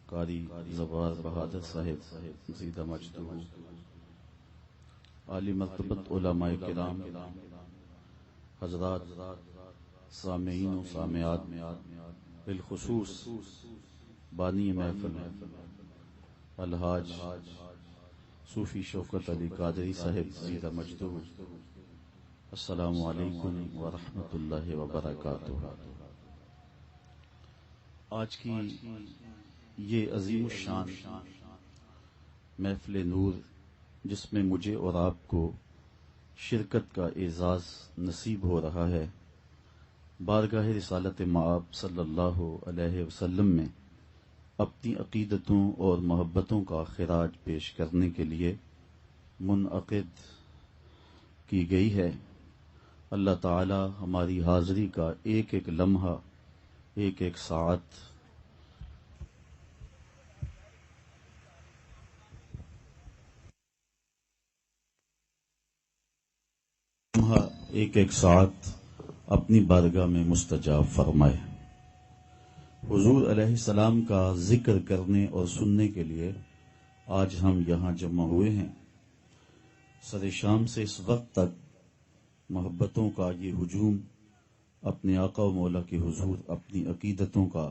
قاری زوار بہادر صاحب زیدہ مجدہ، عالی مرتبت علماء کرام، حضرات سامعین و سامعات، بالخصوص بانی محفل الحاج صوفی شوکت علی قادری صاحب زیدہ مجدہ، السلام علیکم ورحمۃ اللہ وبرکاتہ۔ آج کی یہ عظیم الشان محفل نور، جس میں مجھے اور آپ کو شرکت کا اعزاز نصیب ہو رہا ہے، بارگاہ رسالت مآب صلی اللہ علیہ وسلم میں اپنی عقیدتوں اور محبتوں کا خراج پیش کرنے کے لیے منعقد کی گئی ہے۔ اللہ تعالی ہماری حاضری کا ایک ایک لمحہ، ایک ایک ساعت اپنی بارگاہ میں مستجاب فرمائے۔ حضور علیہ السلام کا ذکر کرنے اور سننے کے لیے آج ہم یہاں جمع ہوئے ہیں۔ سر شام سے اس وقت تک محبتوں کا یہ ہجوم اپنے آقا و مولا کے حضور اپنی عقیدتوں کا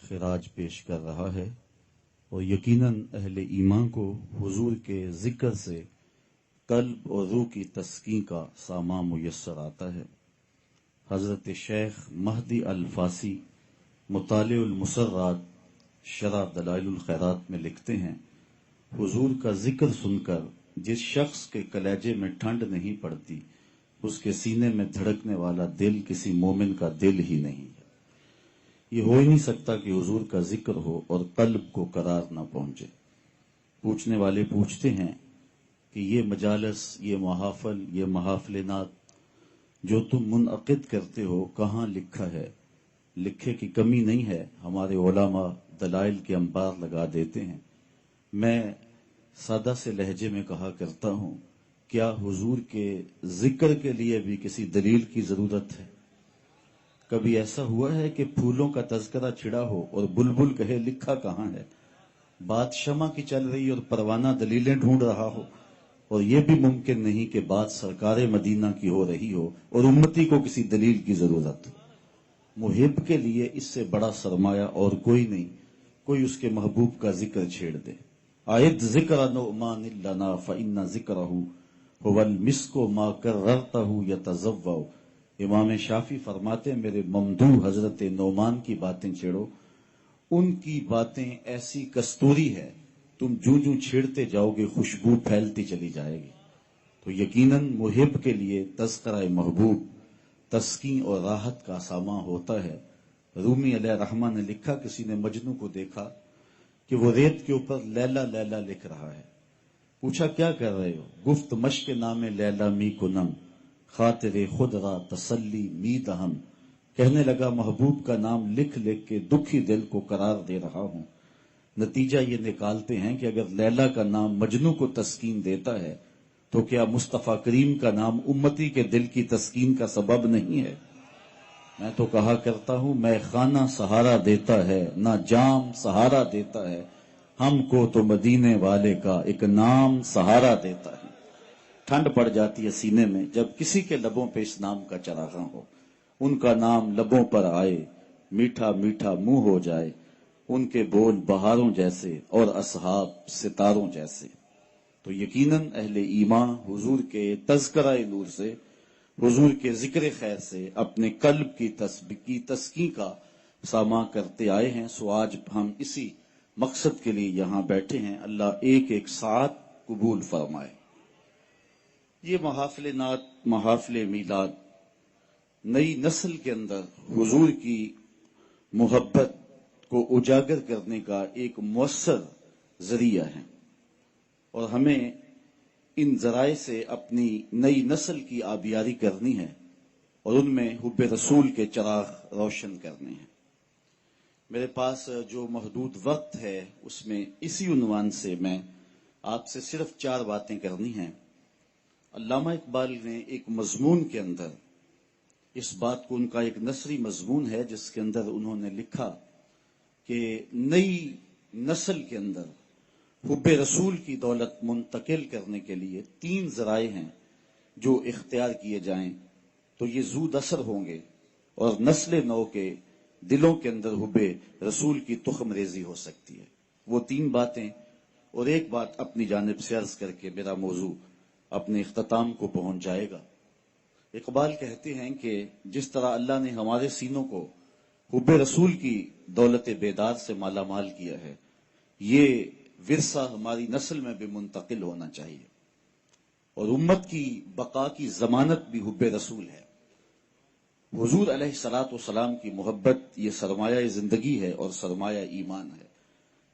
خراج پیش کر رہا ہے، اور یقیناً اہل ایمان کو حضور کے ذکر سے قلب اور روح کی تسکین کا سامان میسر آتا ہے۔ حضرت شیخ مہدی الفاسی مطالع المسرات شرح دلائل الخیرات میں لکھتے ہیں، حضور کا ذکر سن کر جس شخص کے کلیجے میں ٹھنڈ نہیں پڑتی، اس کے سینے میں دھڑکنے والا دل کسی مومن کا دل ہی نہیں ہے۔ یہ ہو ہی نہیں سکتا کہ حضور کا ذکر ہو اور قلب کو قرار نہ پہنچے۔ پوچھنے والے پوچھتے ہیں کہ یہ مجالس، یہ محافل، یہ محافل نات جو تم منعقد کرتے ہو کہاں لکھا ہے؟ لکھے کی کمی نہیں ہے، ہمارے علماء دلائل کے انبار لگا دیتے ہیں۔ میں سادہ سے لہجے میں کہا کرتا ہوں، کیا حضور کے ذکر کے لیے بھی کسی دلیل کی ضرورت ہے؟ کبھی ایسا ہوا ہے کہ پھولوں کا تذکرہ چھڑا ہو اور بلبل کہے لکھا کہاں ہے؟ بات شمع کی چل رہی اور پروانہ دلیلیں ڈھونڈ رہا ہو، اور یہ بھی ممکن نہیں کہ بات سرکار مدینہ کی ہو رہی ہو اور امتی کو کسی دلیل کی ضرورت ہو۔ محب کے لیے اس سے بڑا سرمایہ اور کوئی نہیں، کوئی اس کے محبوب کا ذکر چھیڑ دے۔ آیت ذکر نعمان لنا فإن ذکرہ هو المسک ما کررتہ یتضوع۔ امام شافعی فرماتے ہیں، میرے ممدوح حضرت نعمان کی باتیں چھیڑو، ان کی باتیں ایسی کستوری ہے، تم جوں چھیڑتے جاؤ گے خوشبو پھیلتی چلی جائے گی۔ تو یقیناً محب کے لیے تذکرہ محبوب تسکین اور راحت کا سامان ہوتا ہے۔ رومی علیہ رحمہ نے لکھا، کسی نے مجنوں کو دیکھا کہ وہ ریت کے اوپر لیلا لیلا لکھ رہا ہے۔ پوچھا کیا کر رہے ہو؟ گفت مشق نام لیلا می کنم، خاطر خود را تسلی می دہم۔ کہنے لگا محبوب کا نام لکھ لکھ کے دکھی دل کو قرار دے رہا ہوں۔ نتیجہ یہ نکالتے ہیں کہ اگر لیلا کا نام مجنوں کو تسکین دیتا ہے تو کیا مصطفیٰ کریم کا نام امتی کے دل کی تسکین کا سبب نہیں ہے؟ میں تو کہا کرتا ہوں، میں خانہ سہارا دیتا ہے نہ جام سہارا دیتا ہے، ہم کو تو مدینے والے کا ایک نام سہارا دیتا ہے۔ ٹھنڈ پڑ جاتی ہے سینے میں جب کسی کے لبوں پہ اس نام کا چراغاں ہو، ان کا نام لبوں پر آئے، میٹھا میٹھا منہ ہو جائے، ان کے بول بہاروں جیسے اور اصحاب ستاروں جیسے۔ تو یقیناً اہل ایمان حضور کے تذکرہ نور سے، حضور کے ذکر خیر سے اپنے قلب کی تسکین کا سامان کرتے آئے ہیں۔ سو آج ہم اسی مقصد کے لیے یہاں بیٹھے ہیں۔ اللہ ایک ایک ساعت قبول فرمائے۔ یہ محافل نات، محافل میلاد نئی نسل کے اندر حضور کی محبت کو اجاگر کرنے کا ایک مؤثر ذریعہ ہے، اور ہمیں ان ذرائع سے اپنی نئی نسل کی آبیاری کرنی ہے اور ان میں حب رسول کے چراغ روشن کرنے ہیں۔ میرے پاس جو محدود وقت ہے اس میں اسی عنوان سے میں آپ سے صرف 4 باتیں کرنی ہیں۔ علامہ اقبال نے ایک مضمون کے اندر اس بات کو، ان کا ایک نثری مضمون ہے جس کے اندر انہوں نے لکھا کہ نئی نسل کے اندر حب رسول کی دولت منتقل کرنے کے لیے 3 ذرائع ہیں جو اختیار کیے جائیں تو یہ زود اثر ہوں گے اور نسل نو کے دلوں کے اندر حب رسول کی تخم ریزی ہو سکتی ہے۔ وہ 3 باتیں اور ایک بات اپنی جانب سے عرض کر کے میرا موضوع اپنے اختتام کو پہنچ جائے گا۔ اقبال کہتے ہیں کہ جس طرح اللہ نے ہمارے سینوں کو حب رسول کی دولت بیدار سے مالا مال کیا ہے، یہ ورثہ ہماری نسل میں بھی منتقل ہونا چاہیے، اور امت کی بقا کی ضمانت بھی حب رسول ہے۔ حضور علیہ الصلوۃ والسلام کی محبت یہ سرمایہ زندگی ہے اور سرمایہ ایمان ہے۔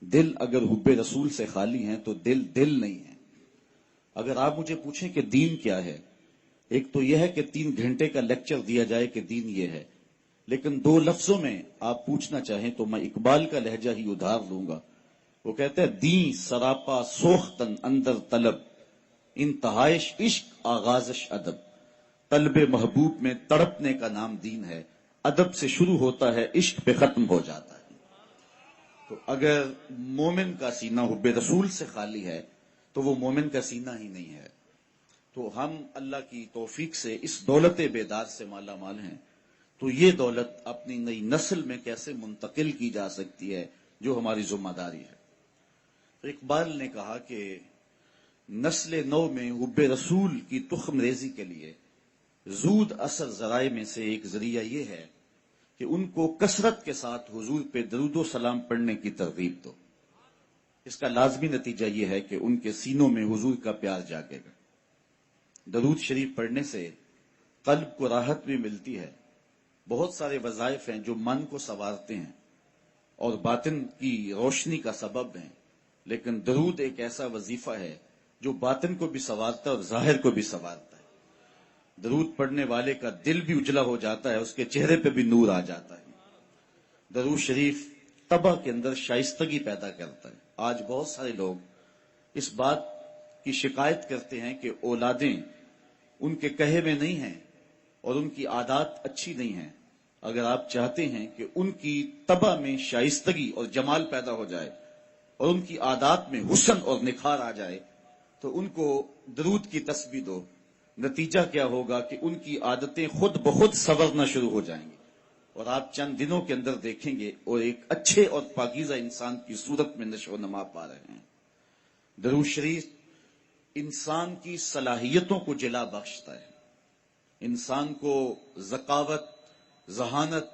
دل اگر حب رسول سے خالی ہیں تو دل نہیں ہے۔ اگر آپ مجھے پوچھیں کہ دین کیا ہے، ایک تو یہ ہے کہ 3 گھنٹے کا لیکچر دیا جائے کہ دین یہ ہے، لیکن 2 لفظوں میں آپ پوچھنا چاہیں تو میں اقبال کا لہجہ ہی ادھار لوں گا۔ وہ کہتے ہیں دین سراپا سوختن اندر طلب، انتہائش عشق آغازش ادب۔ طلب محبوب میں تڑپنے کا نام دین ہے، ادب سے شروع ہوتا ہے عشق پہ ختم ہو جاتا ہے۔ تو اگر مومن کا سینہ حب رسول سے خالی ہے تو وہ مومن کا سینہ ہی نہیں ہے۔ تو ہم اللہ کی توفیق سے اس دولت بیدار سے مالا مال ہیں، تو یہ دولت اپنی نئی نسل میں کیسے منتقل کی جا سکتی ہے جو ہماری ذمہ داری ہے۔ تو اقبال نے کہا کہ نسل نو میں حب رسول کی تخم ریزی کے لیے زود اثر ذرائع میں سے ایک ذریعہ یہ ہے کہ ان کو کثرت کے ساتھ حضور پہ درود و سلام پڑھنے کی ترغیب دو۔ اس کا لازمی نتیجہ یہ ہے کہ ان کے سینوں میں حضور کا پیار جاگے گا۔ درود شریف پڑھنے سے قلب کو راحت بھی ملتی ہے۔ بہت سارے وظائف ہیں جو من کو سنوارتے ہیں اور باطن کی روشنی کا سبب ہیں، لیکن درود ایک ایسا وظیفہ ہے جو باطن کو بھی سنوارتا ہے اور ظاہر کو بھی سنوارتا ہے۔ درود پڑھنے والے کا دل بھی اجلا ہو جاتا ہے، اس کے چہرے پہ بھی نور آ جاتا ہے۔ درود شریف طبع کے اندر شائستگی پیدا کرتا ہے۔ آج بہت سارے لوگ اس بات کی شکایت کرتے ہیں کہ اولادیں ان کے کہے میں نہیں ہیں اور ان کی عادات اچھی نہیں ہیں۔ اگر آپ چاہتے ہیں کہ ان کی طبع میں شائستگی اور جمال پیدا ہو جائے اور ان کی عادات میں حسن اور نکھار آ جائے تو ان کو درود کی تسبیح دو۔ نتیجہ کیا ہوگا کہ ان کی عادتیں خود بخود سنورنا شروع ہو جائیں گی اور آپ چند دنوں کے اندر دیکھیں گے اور ایک اچھے اور پاکیزہ انسان کی صورت میں نشو و نما پا رہے ہیں۔ درود شریف انسان کی صلاحیتوں کو جلا بخشتا ہے، انسان کو ذکاوت، ذہانت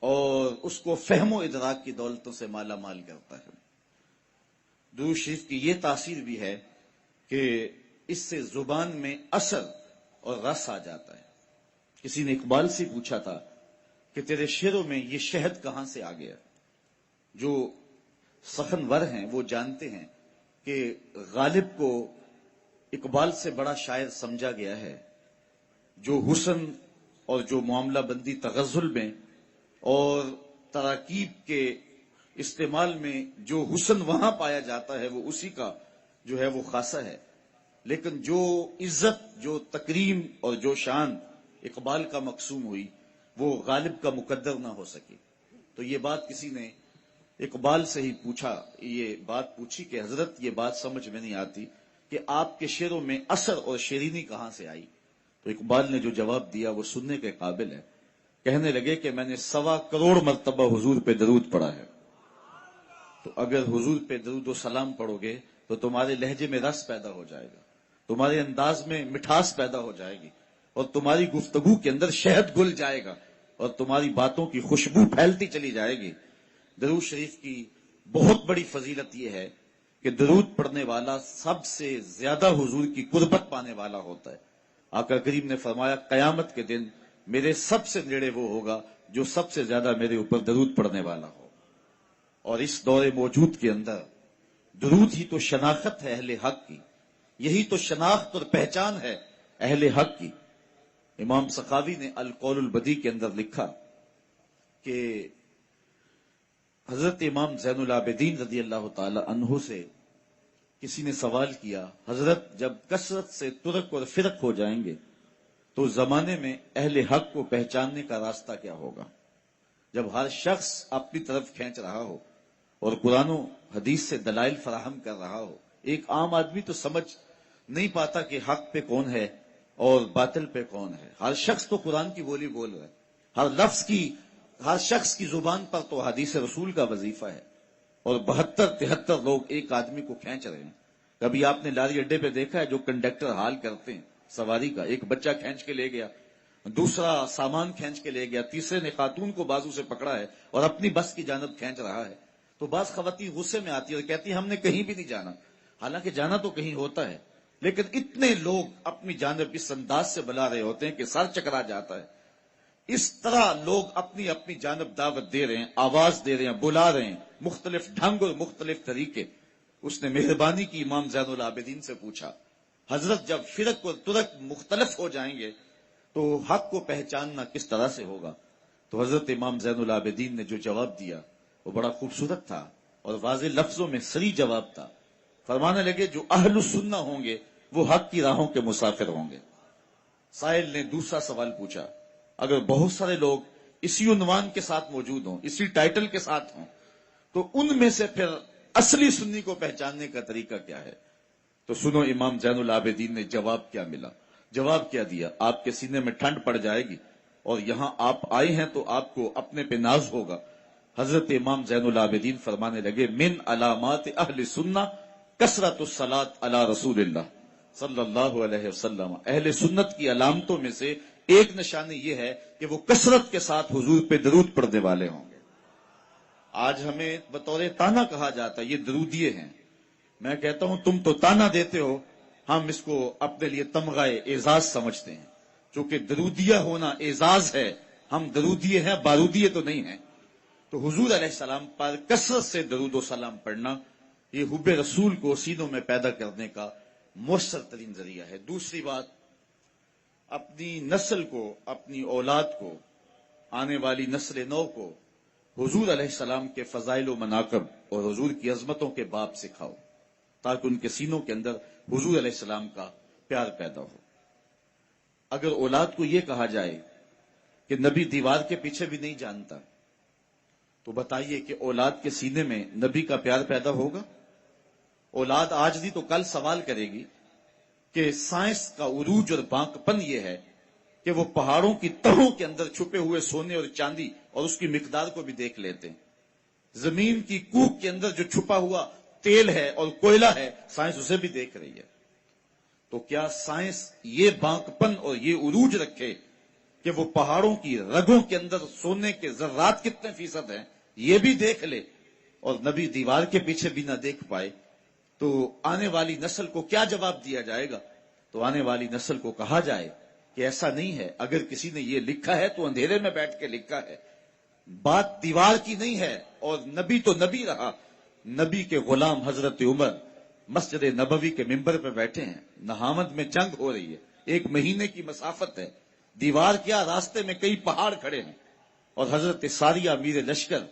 اور اس کو فہم و ادراک کی دولتوں سے مالا مال کرتا ہے۔ درود شریف کی یہ تاثیر بھی ہے کہ اس سے زبان میں اثر اور رس آ جاتا ہے۔ کسی نے اقبال سے پوچھا تھا کہ تیرے شعروں میں یہ شہد کہاں سے آ گیا؟ جو سخنور ہیں وہ جانتے ہیں کہ غالب کو اقبال سے بڑا شاعر سمجھا گیا ہے، جو حسن اور جو معاملہ بندی تغزل میں اور تراکیب کے استعمال میں جو حسن وہاں پایا جاتا ہے وہ اسی کا جو ہے وہ خاصہ ہے، لیکن جو عزت، جو تکریم اور جو شان اقبال کا مقسوم ہوئی وہ غالب کا مقدر نہ ہو سکی۔ تو یہ بات کسی نے اقبال سے ہی پوچھا، یہ بات پوچھی کہ حضرت یہ بات سمجھ میں نہیں آتی کہ آپ کے شعروں میں اثر اور شیرینی کہاں سے آئی؟ تو اقبال نے جو جواب دیا وہ سننے کے قابل ہے۔ کہنے لگے کہ میں نے 1.25 کروڑ مرتبہ حضور پہ درود پڑھا ہے۔ تو اگر حضور پہ درود و سلام پڑھو گے تو تمہارے لہجے میں رس پیدا ہو جائے گا، تمہارے انداز میں مٹھاس پیدا ہو جائے گی اور تمہاری گفتگو کے اندر شہد گل جائے گا اور تمہاری باتوں کی خوشبو پھیلتی چلی جائے گی۔ درود شریف کی بہت بڑی فضیلت یہ ہے کہ درود پڑھنے والا سب سے زیادہ حضور کی قربت پانے والا ہوتا ہے۔ آقا کریم نے فرمایا قیامت کے دن میرے سب سے نیڑے وہ ہوگا جو سب سے زیادہ میرے اوپر درود پڑھنے والا ہو۔ اور اس دور موجود کے اندر درود ہی تو شناخت ہے اہل حق کی، یہی تو شناخت اور پہچان ہے اہل حق کی۔ امام سخاوی نے القول البدیع کے اندر لکھا کہ حضرت امام زین العابدین رضی اللہ تعالی عنہ سے کسی نے سوال کیا، حضرت جب کثرت سے ترک اور فرق ہو جائیں گے تو زمانے میں اہل حق کو پہچاننے کا راستہ کیا ہوگا؟ جب ہر شخص اپنی طرف کھینچ رہا ہو اور قرآن و حدیث سے دلائل فراہم کر رہا ہو، ایک عام آدمی تو سمجھ نہیں پاتا کہ حق پہ کون ہے اور باطل پہ کون ہے۔ ہر شخص تو قرآن کی بولی بول رہا ہے، ہر لفظ کی، ہر شخص کی زبان پر تو حدیث رسول کا وظیفہ ہے، اور 72-73 لوگ ایک آدمی کو کھینچ رہے ہیں۔ کبھی آپ نے لاری اڈے پہ دیکھا ہے جو کنڈکٹر حال کرتے ہیں سواری کا، ایک بچہ کھینچ کے لے گیا، دوسرا سامان کھینچ کے لے گیا، تیسرے نے خاتون کو بازو سے پکڑا ہے اور اپنی بس کی جانب کھینچ رہا ہے، تو بعض خواتین غصے میں آتی ہے اور کہتی ہیں ہم نے کہیں بھی نہیں جانا، حالانکہ جانا تو کہیں ہوتا ہے، لیکن اتنے لوگ اپنی جانب اس انداز سے بلا رہے ہوتے ہیں کہ سر چکرا جاتا ہے۔ اس طرح لوگ اپنی اپنی جانب دعوت دے رہے ہیں، آواز دے رہے ہیں، بلا رہے ہیں، مختلف ڈھنگ اور مختلف طریقے۔ اس نے مہربانی کی امام زین العابدین سے پوچھا، حضرت جب فرق اور ترک مختلف ہو جائیں گے تو حق کو پہچاننا کس طرح سے ہوگا؟ تو حضرت امام زین العابدین نے جو جواب دیا وہ بڑا خوبصورت تھا اور واضح لفظوں میں صریح جواب تھا۔ فرمانے لگے جو اہل السنہ ہوں گے وہ حق کی راہوں کے مسافر ہوں گے۔ سائل نے دوسرا سوال پوچھا، اگر بہت سارے لوگ اسی عنوان کے ساتھ موجود ہوں، اسی ٹائٹل کے ساتھ ہوں، تو ان میں سے پھر اصلی سنی کو پہچاننے کا طریقہ کیا ہے؟ تو سنو امام زین العابدین نے جواب کیا ملا، جواب کیا دیا، آپ کے سینے میں ٹھنڈ پڑ جائے گی، اور یہاں آپ آئے ہیں تو آپ کو اپنے پہ ناز ہوگا۔ حضرت امام زین العابدین فرمانے لگے، من علامات اہل سنہ کثرت الصلاۃ علی رسول اللہ صلی اللہ علیہ وسلم، اہل سنت کی علامتوں میں سے ایک نشانی یہ ہے کہ وہ کثرت کے ساتھ حضور پہ درود پڑھنے والے ہوں گے۔ آج ہمیں بطور تانا کہا جاتا ہے یہ درودیے ہیں، میں کہتا ہوں تم تو تانا دیتے ہو، ہم اس کو اپنے لیے تمغہ اعزاز سمجھتے ہیں، چونکہ درودیہ ہونا اعزاز ہے، ہم درودیے ہیں، بارودیے تو نہیں ہیں۔ تو حضور علیہ السلام پر کثرت سے درود و سلام پڑھنا یہ حب رسول کو سینوں میں پیدا کرنے کا مؤثر ترین ذریعہ ہے۔ دوسری بات، اپنی نسل کو، اپنی اولاد کو، آنے والی نسل نو کو حضور علیہ السلام کے فضائل و مناقب اور حضور کی عظمتوں کے باب سکھاؤ، تاکہ ان کے سینوں کے اندر حضور علیہ السلام کا پیار پیدا ہو۔ اگر اولاد کو یہ کہا جائے کہ نبی دیوار کے پیچھے بھی نہیں جانتا، تو بتائیے کہ اولاد کے سینے میں نبی کا پیار پیدا ہوگا؟ اولاد آج نہیں تو کل سوال کرے گی کہ سائنس کا عروج اور بانکپن یہ ہے کہ وہ پہاڑوں کی تہوں کے اندر چھپے ہوئے سونے اور چاندی اور اس کی مقدار کو بھی دیکھ لیتے ہیں، زمین کی کوکھ کے اندر جو چھپا ہوا تیل ہے اور کوئلہ ہے سائنس اسے بھی دیکھ رہی ہے۔ تو کیا سائنس یہ بانکپن اور یہ عروج رکھے کہ وہ پہاڑوں کی رگوں کے اندر سونے کے ذرات کتنے فیصد ہیں یہ بھی دیکھ لے، اور نبی دیوار کے پیچھے بھی نہ دیکھ پائے؟ تو آنے والی نسل کو کیا جواب دیا جائے گا؟ تو آنے والی نسل کو کہا جائے کہ ایسا نہیں ہے، اگر کسی نے یہ لکھا ہے تو اندھیرے میں بیٹھ کے لکھا ہے، بات دیوار کی نہیں ہے، اور نبی تو نبی رہا۔ نبی کے غلام حضرت عمر مسجد نبوی کے ممبر پہ بیٹھے ہیں، نہامد میں جنگ ہو رہی ہے، 1 مہینے کی مسافت ہے، دیوار کیا، راستے میں کئی پہاڑ کھڑے ہیں، اور حضرت ساریہ امیر لشکر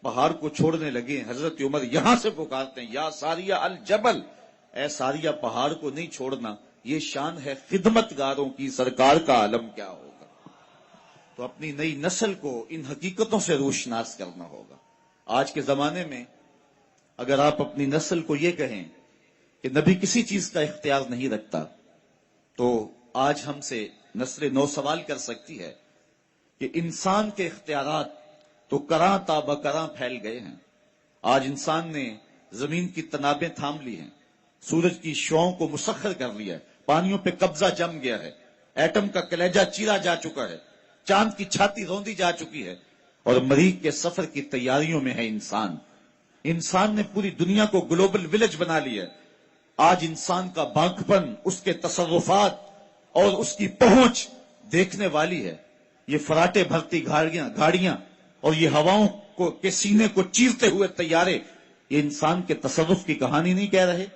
پہاڑ کو چھوڑنے لگے۔ حضرت عمر یہاں سے پکارتے ہیں، یا ساریہ الجبل، اے ساریہ پہاڑ کو نہیں چھوڑنا، یہ شان ہے خدمت گاروں کی، سرکار کا عالم کیا ہوگا۔ تو اپنی نئی نسل کو ان حقیقتوں سے روشناس کرنا ہوگا۔ آج کے زمانے میں اگر آپ اپنی نسل کو یہ کہیں کہ نبی کسی چیز کا اختیار نہیں رکھتا، تو آج ہم سے نسل نو سوال کر سکتی ہے کہ انسان کے اختیارات تو کراں تا بکراں پھیل گئے ہیں۔ آج انسان نے زمین کی تنابیں تھام لی ہیں، سورج کی شعاؤں کو مسخر کر لیا ہے، پانیوں پہ قبضہ جم گیا ہے، ایٹم کا کلیجہ چیرا جا چکا ہے، چاند کی چھاتی روندی جا چکی ہے، اور مریخ کے سفر کی تیاریوں میں ہے انسان۔ انسان نے پوری دنیا کو گلوبل ولیج بنا لیا ہے۔ آج انسان کا بانکپن، اس کے تصرفات اور اس کی پہنچ دیکھنے والی ہے۔ یہ فراٹے بھرتی گاڑیاں اور یہ ہواؤں کے سینے کو چیرتے ہوئے طیارے، یہ انسان کے تصرف کی کہانی نہیں کہہ رہے؟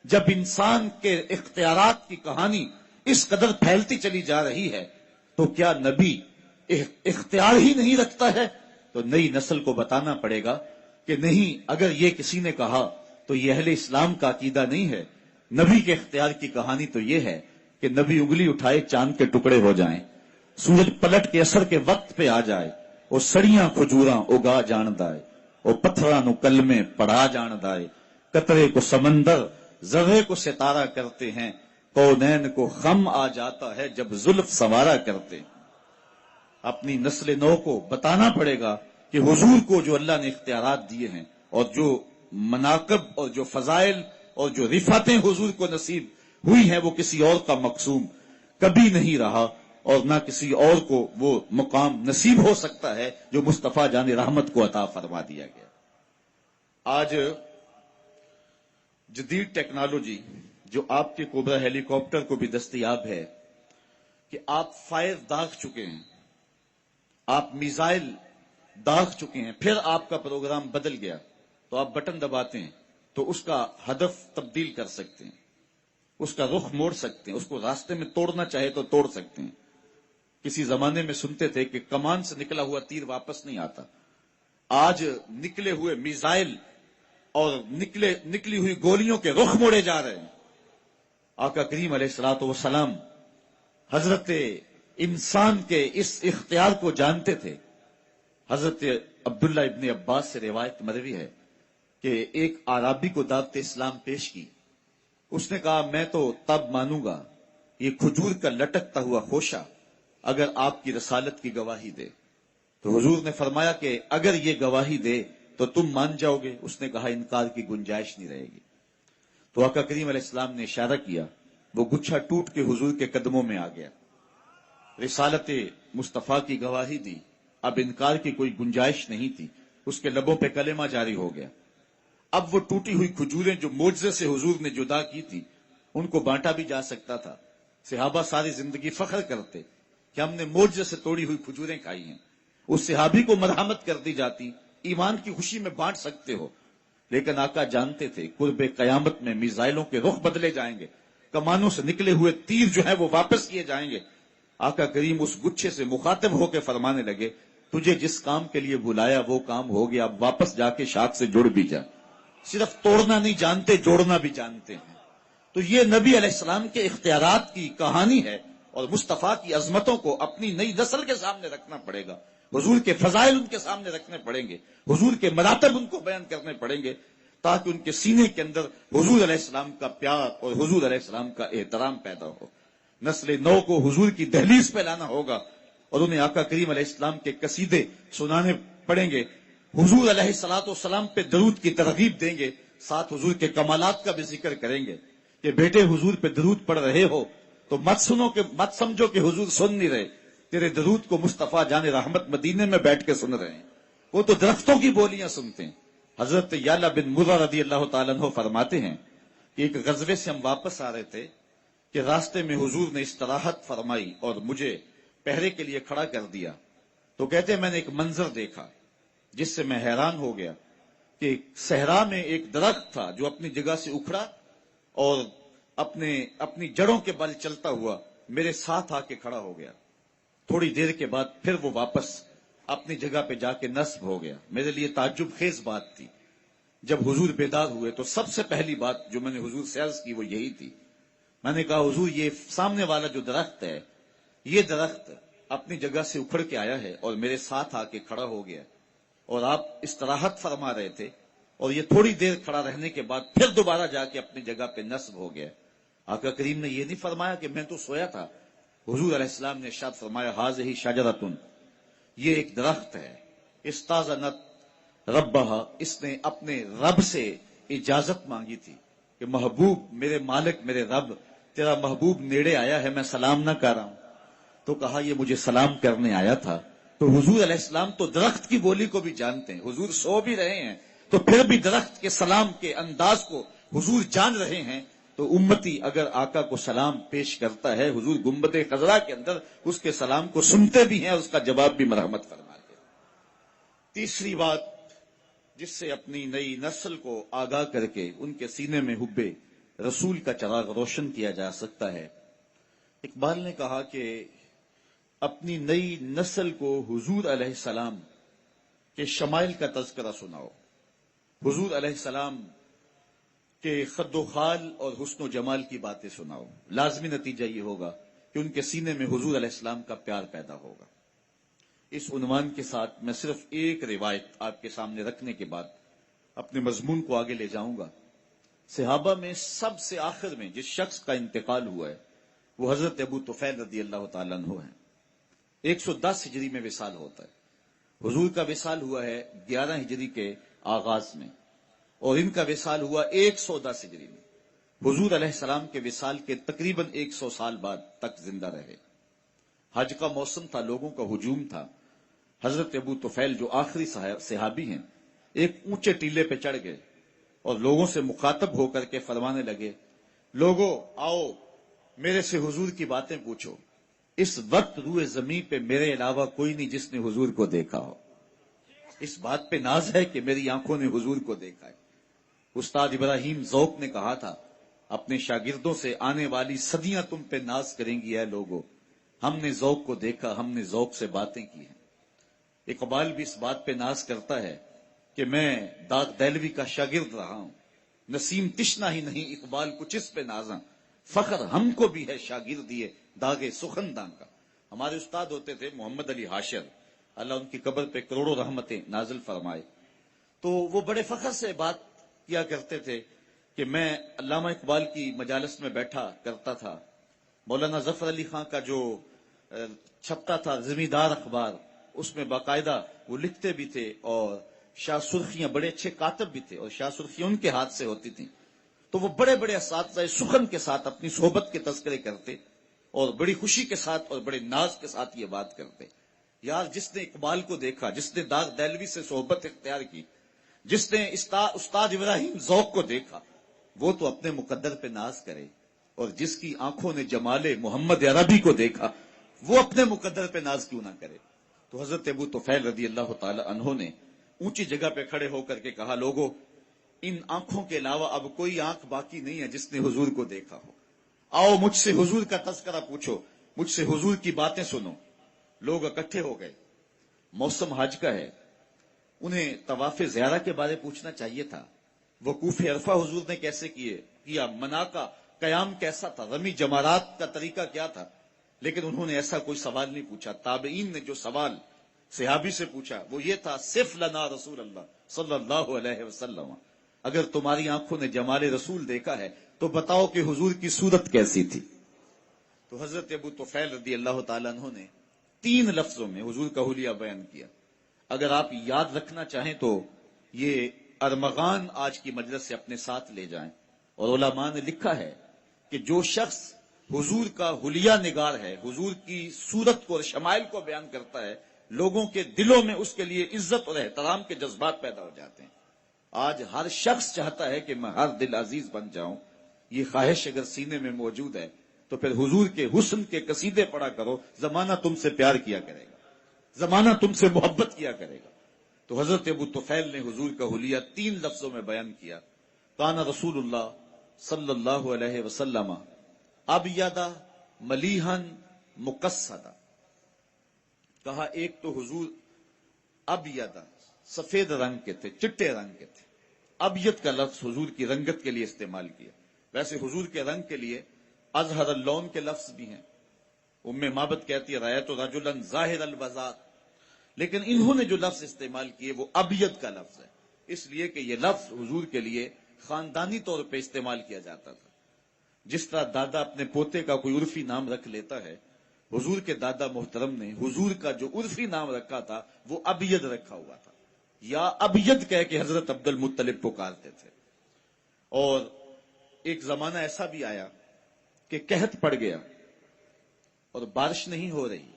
جب انسان کے اختیارات کی کہانی اس قدر پھیلتی چلی جا رہی ہے تو کیا نبی اختیار ہی نہیں رکھتا ہے؟ تو نئی نسل کو بتانا پڑے گا کہ نہیں، اگر یہ کسی نے کہا تو یہ اہل اسلام کا عقیدہ نہیں ہے۔ نبی کے اختیار کی کہانی تو یہ ہے کہ نبی انگلی اٹھائے چاند کے ٹکڑے ہو جائیں، سورج پلٹ کے اثر کے وقت پہ آ جائے، اور سڑیاں کھجوراں اگا جان دائے، او پتھراں نو کلمے پڑھا جان دائے، قطرے کو سمندر ذرے کو ستارہ کرتے ہیں، کونین کو غم آ جاتا ہے جب زلف سنوارا کرتے ہیں۔ اپنی نسل نو کو بتانا پڑے گا کہ حضور کو جو اللہ نے اختیارات دیے ہیں اور جو مناقب اور جو فضائل اور جو رفعتیں حضور کو نصیب ہوئی ہیں وہ کسی اور کا مقسوم کبھی نہیں رہا، اور نہ کسی اور کو وہ مقام نصیب ہو سکتا ہے جو مصطفیٰ جان رحمت کو عطا فرما دیا گیا۔ آج جدید ٹیکنالوجی جو آپ کے کوبرا ہیلی کاپٹر کو بھی دستیاب ہے کہ آپ فائر داغ چکے ہیں، آپ میزائل داغ چکے ہیں، پھر آپ کا پروگرام بدل گیا تو آپ بٹن دباتے ہیں تو اس کا ہدف تبدیل کر سکتے ہیں، اس کا رخ موڑ سکتے ہیں، اس کو راستے میں توڑنا چاہے تو توڑ سکتے ہیں۔ کسی زمانے میں سنتے تھے کہ کمان سے نکلا ہوا تیر واپس نہیں آتا، آج نکلے ہوئے میزائل اور نکلی ہوئی گولیوں کے رخ موڑے جا رہے ہیں۔ آقا کریم علیہ الصلوۃ والسلام حضرت انسان کے اس اختیار کو جانتے تھے۔ حضرت عبداللہ ابن عباس سے روایت مروی ہے کہ ایک اعرابی کو دعوت اسلام پیش کی، اس نے کہا میں تو تب مانوں گا یہ کھجور کا لٹکتا ہوا خوشہ اگر آپ کی رسالت کی گواہی دے۔ تو حضور نے فرمایا کہ اگر یہ گواہی دے تو تم مان جاؤ گے؟ اس نے کہا انکار کی گنجائش نہیں رہے گی۔ تو آقا کریم علیہ السلام نے اشارہ کیا، وہ گچھا ٹوٹ کے حضور کے قدموں میں آ گیا، رسالت مصطفیٰ کی گواہی دی، اب انکار کی کوئی گنجائش نہیں تھی، اس کے لبوں پہ کلمہ جاری ہو گیا۔ اب وہ ٹوٹی ہوئی کھجوریں جو معجزے سے حضور نے جدا کی تھی ان کو بانٹا بھی جا سکتا تھا، صحابہ ساری زندگی فخر کرتے کہ ہم نے معجزے سے توڑی ہوئی کھجوریں کھائی ہیں، اس صحابی کو مرحمت کر دی جاتی، ایمان کی خوشی میں بانٹ سکتے ہو۔ لیکن آقا جانتے تھے قرب قیامت میں میزائلوں کے رخ بدلے جائیں گے، کمانوں سے نکلے ہوئے تیر جو ہے وہ واپس کیے جائیں گے۔ آقا کریم اس گچھے سے مخاطب ہو کے فرمانے لگے تجھے جس کام کے لیے بلایا وہ کام ہو گیا، اب واپس جا کے شاخ سے جڑ بھی جا۔ صرف توڑنا نہیں جانتے، جوڑنا بھی جانتے ہیں۔ تو یہ نبی علیہ السلام کے اختیارات کی کہانی ہے، اور مصطفیٰ کی عظمتوں کو اپنی نئی نسل کے سامنے رکھنا پڑے گا، حضور کے فضائل ان کے سامنے رکھنے پڑیں گے، حضور کے مراتب ان کو بیان کرنے پڑیں گے، تاکہ ان کے سینے کے اندر حضور علیہ السلام کا پیار اور حضور علیہ السلام کا احترام پیدا ہو۔ نسل نو کو حضور کی دہلیز پہ لانا ہوگا اور انہیں آقا کریم علیہ السلام کے قصیدے سنانے پڑیں گے، حضور علیہ الصلوۃ والسلام پہ درود کی ترغیب دیں گے، ساتھ حضور کے کمالات کا بھی ذکر کریں گے کہ بیٹے حضور پہ درود پڑھ رہے ہو تو مت سمجھو کہ حضور سن نہیں رہے، تیرے درود کو مصطفیٰ جان رحمت مدینے میں بیٹھ کے سن رہے ہیں، وہ تو درختوں کی بولیاں سنتے ہیں۔ حضرت یعلا بن مرہ رضی اللہ تعالیٰ عنہ فرماتے ہیں کہ ایک غزوے سے ہم واپس آ رہے تھے کہ راستے میں حضور نے استراحت فرمائی اور مجھے پہرے کے لیے کھڑا کر دیا، تو کہتے ہیں میں نے ایک منظر دیکھا جس سے میں حیران ہو گیا کہ صحرا میں ایک درخت تھا جو اپنی جگہ سے اکھڑا اور اپنی جڑوں کے بل چلتا ہوا میرے ساتھ آ کے کھڑا ہو گیا، تھوڑی دیر کے بعد پھر وہ واپس اپنی جگہ پہ جا کے نصب ہو گیا۔ میرے لیے تعجب خیز بات تھی۔ جب حضور بیدار ہوئے تو سب سے پہلی بات جو میں نے حضور سے عرض کی وہ یہی تھی، میں نے کہا حضور یہ سامنے والا جو درخت ہے یہ درخت اپنی جگہ سے اکھڑ کے آیا ہے اور میرے ساتھ آ کے کھڑا ہو گیا، اور آپ استراحت فرما رہے تھے اور یہ تھوڑی دیر کھڑا رہنے کے بعد پھر دوبارہ جا کے اپنی جگہ پہ نصب ہو گیا۔ آقا کریم نے یہ نہیں فرمایا کہ میں تو سویا تھا، حضور علیہ السلام نے ارشاد فرمایا ہاذہ شجرۃ، یہ ایک درخت ہے، استاذنت ربہا، اس نے اپنے رب سے اجازت مانگی تھی کہ محبوب میرے مالک میرے رب تیرا محبوب نیڑے آیا ہے، میں سلام نہ کر رہا ہوں، تو کہا یہ مجھے سلام کرنے آیا تھا۔ تو حضور علیہ السلام تو درخت کی بولی کو بھی جانتے ہیں، حضور سو بھی رہے ہیں تو پھر بھی درخت کے سلام کے انداز کو حضور جان رہے ہیں۔ تو امتی اگر آقا کو سلام پیش کرتا ہے، حضور گنبد خضرا کے اندر اس کے سلام کو سنتے بھی ہیں، اس کا جواب بھی مرحمت فرماتے ہیں۔ تیسری بات جس سے اپنی نئی نسل کو آگاہ کر کے ان کے سینے میں حب رسول کا چراغ روشن کیا جا سکتا ہے، اقبال نے کہا کہ اپنی نئی نسل کو حضور علیہ السلام کے شمائل کا تذکرہ سناؤ، حضور علیہ السلام کے خد و خال اور حسن و جمال کی باتیں سناؤ، لازمی نتیجہ یہ ہوگا کہ ان کے سینے میں حضور علیہ السلام کا پیار پیدا ہوگا۔ اس عنوان کے ساتھ میں صرف ایک روایت آپ کے سامنے رکھنے کے بعد اپنے مضمون کو آگے لے جاؤں گا۔ صحابہ میں سب سے آخر میں جس شخص کا انتقال ہوا ہے وہ حضرت ابو طفیل رضی اللہ تعالیٰ عنہ ہیں۔ 110 ہجری میں وصال ہوتا ہے۔ حضور کا وصال ہوا ہے 11 ہجری کے آغاز میں، اور ان کا وصال ہوا 110 ہجری میں۔ حضور علیہ السلام کے وصال کے تقریباً 100 سال بعد تک زندہ رہے۔ حج کا موسم تھا، لوگوں کا ہجوم تھا۔ حضرت ابو طفیل جو آخری صحابی ہیں، ایک اونچے ٹیلے پہ چڑھ گئے اور لوگوں سے مخاطب ہو کر کے فرمانے لگے، لوگو آؤ میرے سے حضور کی باتیں پوچھو۔ اس وقت روئے زمین پہ میرے علاوہ کوئی نہیں جس نے حضور کو دیکھا ہو۔ اس بات پہ ناز ہے کہ میری آنکھوں نے حضور کو دیکھا ہے۔ استاد ابراہیم ذوق نے کہا تھا اپنے شاگردوں سے، آنے والی صدیاں تم پہ ناز کریں گی اے لوگو، ہم نے ذوق کو دیکھا، ہم نے ذوق سے باتیں کی ہیں۔ اقبال بھی اس بات پہ ناز کرتا ہے کہ میں داغ دہلوی کا شاگرد رہا ہوں، نسیم تشنا ہی نہیں اقبال کچھ اس پہ نازاں، فخر ہم کو بھی ہے شاگردیے داغ سخنداں کا۔ ہمارے استاد ہوتے تھے محمد علی حاشر، اللہ ان کی قبر پہ کروڑوں رحمتیں نازل فرمائے، تو وہ بڑے فخر سے بات کیا کرتے تھے کہ میں علامہ اقبال کی مجالس میں بیٹھا کرتا تھا، مولانا ظفر علی خان کا جو چھپتا تھا زمیندار اخبار، اس میں باقاعدہ وہ لکھتے بھی تھے، اور شاہ سرخیاں بڑے اچھے کاتب بھی تھے، اور شاہ سرخیاں ان کے ہاتھ سے ہوتی تھیں، تو وہ بڑے بڑے اساتذہ سخن کے ساتھ اپنی صحبت کے تذکرے کرتے اور بڑی خوشی کے ساتھ اور بڑے ناز کے ساتھ یہ بات کرتے، یار جس نے اقبال کو دیکھا، جس نے داغ دہلوی سے صحبت اختیار کی، جس نے استاد ابراہیم ذوق کو دیکھا، وہ تو اپنے مقدر پہ ناز کرے، اور جس کی آنکھوں نے جمال محمد عربی کو دیکھا وہ اپنے مقدر پہ ناز کیوں نہ کرے۔ تو حضرت ابو طفیل رضی اللہ تعالی عنہ نے اونچی جگہ پہ کھڑے ہو کر کے کہا، لوگو ان آنکھوں کے علاوہ اب کوئی آنکھ باقی نہیں ہے جس نے حضور کو دیکھا ہو، آؤ مجھ سے حضور کا تذکرہ پوچھو، مجھ سے حضور کی باتیں سنو۔ لوگ اکٹھے ہو گئے، موسم حج کا ہے، انہیں طواف زیارہ کے بارے پوچھنا چاہیے تھا، وقوف عرفہ حضور نے کیسے کیا، منا کا قیام کیسا تھا، رمی جمارات کا طریقہ کیا تھا، لیکن انہوں نے ایسا کوئی سوال نہیں پوچھا۔ تابعین نے جو سوال صحابی سے پوچھا وہ یہ تھا، صف لنا رسول اللہ صلی اللہ علیہ وسلم، اگر تمہاری آنکھوں نے جمال رسول دیکھا ہے تو بتاؤ کہ حضور کی صورت کیسی تھی۔ تو حضرت ابو طفیل رضی اللہ تعالیٰ عنہ نے 3 لفظوں میں حضور کا حلیہ بیان کیا۔ اگر آپ یاد رکھنا چاہیں تو یہ ارمغان آج کی مجلس سے اپنے ساتھ لے جائیں، اور علماء نے لکھا ہے کہ جو شخص حضور کا حلیہ نگار ہے، حضور کی صورت کو اور شمائل کو بیان کرتا ہے، لوگوں کے دلوں میں اس کے لیے عزت اور احترام کے جذبات پیدا ہو جاتے ہیں۔ آج ہر شخص چاہتا ہے کہ میں ہر دل عزیز بن جاؤں، یہ خواہش اگر سینے میں موجود ہے تو پھر حضور کے حسن کے قصیدے پڑھا کرو، زمانہ تم سے پیار کیا کرے گا، زمانہ تم سے محبت کیا کرے گا۔ تو حضرت ابو طفیل نے حضور کا حلیہ 3 لفظوں میں بیان کیا، کان رسول اللہ صلی اللہ علیہ وسلم ابیض ملیحن مقصدا، کہا ایک تو حضور ابیض سفید رنگ کے تھے، چٹے رنگ کے تھے۔ ابیض کا لفظ حضور کی رنگت کے لیے استعمال کیا، ویسے حضور کے رنگ کے لیے ازہر اللون کے لفظ بھی ہیں، ام معبد کہتی ہے رایت رجلا ظاہر البذاء، لیکن انہوں نے جو لفظ استعمال کیے وہ ابیض کا لفظ ہے، اس لیے کہ یہ لفظ حضور کے لیے خاندانی طور پہ استعمال کیا جاتا تھا۔ جس طرح دادا اپنے پوتے کا کوئی عرفی نام رکھ لیتا ہے، حضور کے دادا محترم نے حضور کا جو عرفی نام رکھا تھا وہ ابیض رکھا ہوا تھا، یا ابیض کہہ کے حضرت عبد المطلب پکارتے تھے۔ اور ایک زمانہ ایسا بھی آیا کہ قحط پڑ گیا اور بارش نہیں ہو رہی،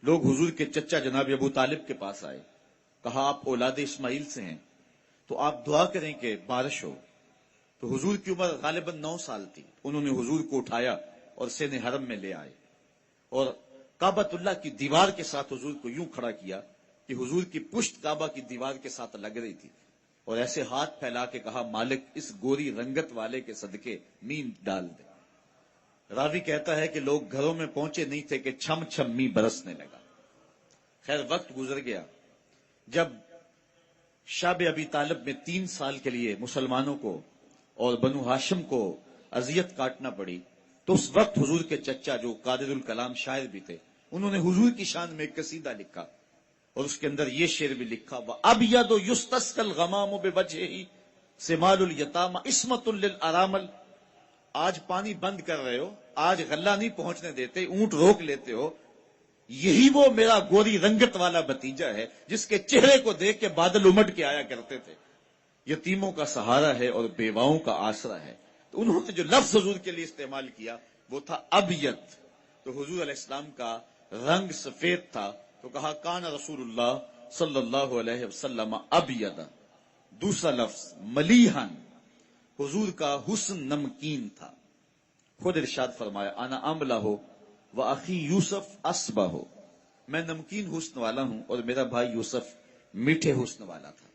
لوگ حضور کے چچا جناب ابو طالب کے پاس آئے، کہا آپ اولاد اسماعیل سے ہیں تو آپ دعا کریں کہ بارش ہو۔ تو حضور کی عمر غالباً 9 سال تھی، انہوں نے حضور کو اٹھایا اور سین حرم میں لے آئے، اور کعبۃ اللہ کی دیوار کے ساتھ حضور کو یوں کھڑا کیا کہ حضور کی پشت کعبہ کی دیوار کے ساتھ لگ رہی تھی، اور ایسے ہاتھ پھیلا کے کہا مالک اس گوری رنگت والے کے صدقے مین ڈال دے۔ راوی کہتا ہے کہ لوگ گھروں میں پہنچے نہیں تھے کہ چھم چھم می برسنے لگا۔ خیر وقت گزر گیا، جب شاب ابی طالب میں 3 سال کے لیے مسلمانوں کو اور بنو ہاشم کو اذیت کاٹنا پڑی، تو اس وقت حضور کے چچا جو قادر الکلام شاعر بھی تھے، انہوں نے حضور کی شان میں ایک قصیدہ لکھا، اور اس کے اندر یہ شعر بھی لکھا ہوا، ابید یستسقی الغمام بوجہہ سمال الیتامى عصمۃ للارامل. آج پانی بند کر رہے ہو، آج غلہ نہیں پہنچنے دیتے، اونٹ روک لیتے ہو، یہی وہ میرا گوری رنگت والا بھتیجا ہے جس کے چہرے کو دیکھ کے بادل امٹ کے آیا کرتے تھے. یتیموں کا سہارا ہے اور بیواؤں کا آسرا ہے. تو انہوں نے جو لفظ حضور کے لیے استعمال کیا وہ تھا ابیت. تو حضور علیہ السلام کا رنگ سفید تھا، تو کہا کان رسول اللہ صلی اللہ علیہ وسلم ابید. دوسرا لفظ ملیحن، حضور کا حسن نمکین تھا. خود ارشاد فرمایا انا املہ و اخی یوسف اسبہ، میں نمکین حسن والا ہوں اور میرا بھائی یوسف میٹھے حسن والا تھا.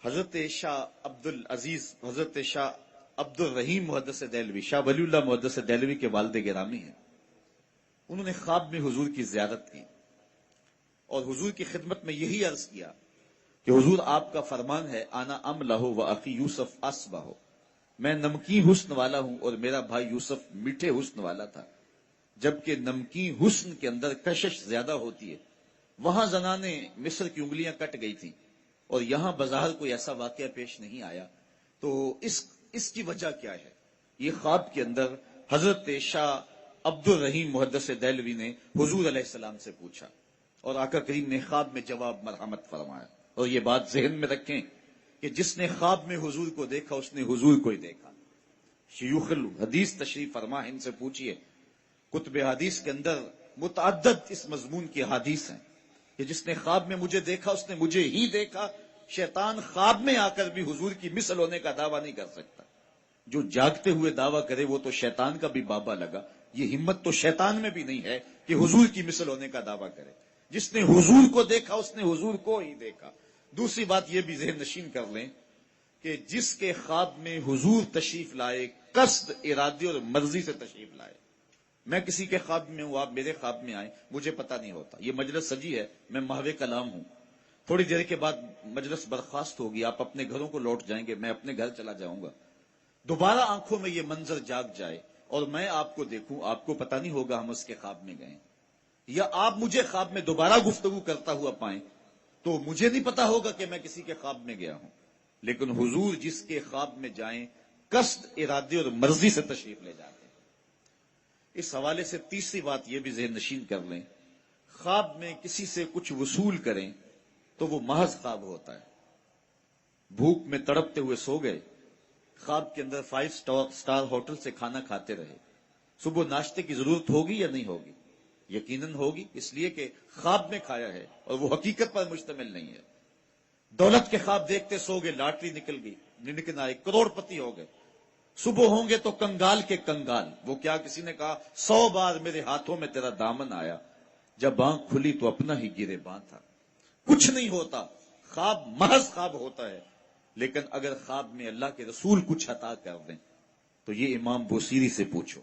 حضرت شاہ عبد العزیز، حضرت شاہ عبد الرحیم محدث دہلوی، شاہ ولی اللہ محدث دہلوی کے والد گرامی ہیں. انہوں نے خواب میں حضور کی زیارت کی اور حضور کی خدمت میں یہی عرض کیا کہ حضور آپ کا فرمان ہے انا املہ و اخی یوسف اسبہ، میں نمکین حسن والا ہوں اور میرا بھائی یوسف میٹھے حسن والا تھا. جبکہ نمکین حسن کے اندر کشش زیادہ ہوتی ہے. وہاں زنانے مصر کی انگلیاں کٹ گئی تھیں اور یہاں بظاہر کوئی ایسا واقعہ پیش نہیں آیا. تو اس کی وجہ کیا ہے؟ یہ خواب کے اندر حضرت شاہ عبد الرحیم محدث دہلوی نے حضور علیہ السلام سے پوچھا اور آقا کریم نے خواب میں جواب مرحمت فرمایا. اور یہ بات ذہن میں رکھیں کہ جس نے خواب میں حضور کو دیکھا اس نے حضور کو ہی دیکھا. شیوخ الحدیث تشریف فرما، ان سے پوچھئے. کتب حدیث کے اندر متعدد اس مضمون کی حدیث ہیں کہ جس نے خواب میں مجھے دیکھا اس نے مجھے ہی دیکھا. شیطان خواب میں آ کر بھی حضور کی مثل ہونے کا دعویٰ نہیں کر سکتا. جو جاگتے ہوئے دعویٰ کرے وہ تو شیطان کا بھی بابا لگا. یہ ہمت تو شیطان میں بھی نہیں ہے کہ حضور کی مثل ہونے کا دعویٰ کرے. جس نے حضور کو دیکھا اس نے حضور کو ہی دیکھا. دوسری بات یہ بھی ذہن نشین کر لیں کہ جس کے خواب میں حضور تشریف لائے، قصد، ارادے اور مرضی سے تشریف لائے. میں کسی کے خواب میں ہوں، آپ میرے خواب میں آئیں، مجھے پتہ نہیں ہوتا. یہ مجلس سجی ہے، میں محو کلام ہوں. تھوڑی دیر کے بعد مجلس برخاست ہوگی، آپ اپنے گھروں کو لوٹ جائیں گے، میں اپنے گھر چلا جاؤں گا. دوبارہ آنکھوں میں یہ منظر جاگ جائے اور میں آپ کو دیکھوں، آپ کو پتہ نہیں ہوگا ہم اس کے خواب میں گئے. یا آپ مجھے خواب میں دوبارہ گفتگو کرتا ہوا پائیں تو مجھے نہیں پتا ہوگا کہ میں کسی کے خواب میں گیا ہوں. لیکن حضور جس کے خواب میں جائیں قصد، ارادے اور مرضی سے تشریف لے جاتے ہیں. اس حوالے سے تیسری بات یہ بھی ذہن نشین کر لیں، خواب میں کسی سے کچھ وصول کریں تو وہ محض خواب ہوتا ہے. بھوک میں تڑپتے ہوئے سو گئے، خواب کے اندر 5 اسٹار ہوٹل سے کھانا کھاتے رہے، صبح ناشتے کی ضرورت ہوگی یا نہیں ہوگی؟ یقیناً ہوگی، اس لیے کہ خواب میں کھایا ہے اور وہ حقیقت پر مشتمل نہیں ہے. دولت کے خواب دیکھتے سو گئے، لاٹری نکل گئی، نکل آئے، کروڑ پتی ہو گئے. صبح ہوں گے تو کنگال کے کنگال. وہ کیا، کسی نے کہا 100 بار میرے ہاتھوں میں تیرا دامن آیا، جب آنکھ کھلی تو اپنا ہی گرے بان تھا. کچھ نہیں ہوتا، خواب محض خواب ہوتا ہے. لیکن اگر خواب میں اللہ کے رسول کچھ عطا کر دیں تو یہ امام بوسیری سے پوچھو.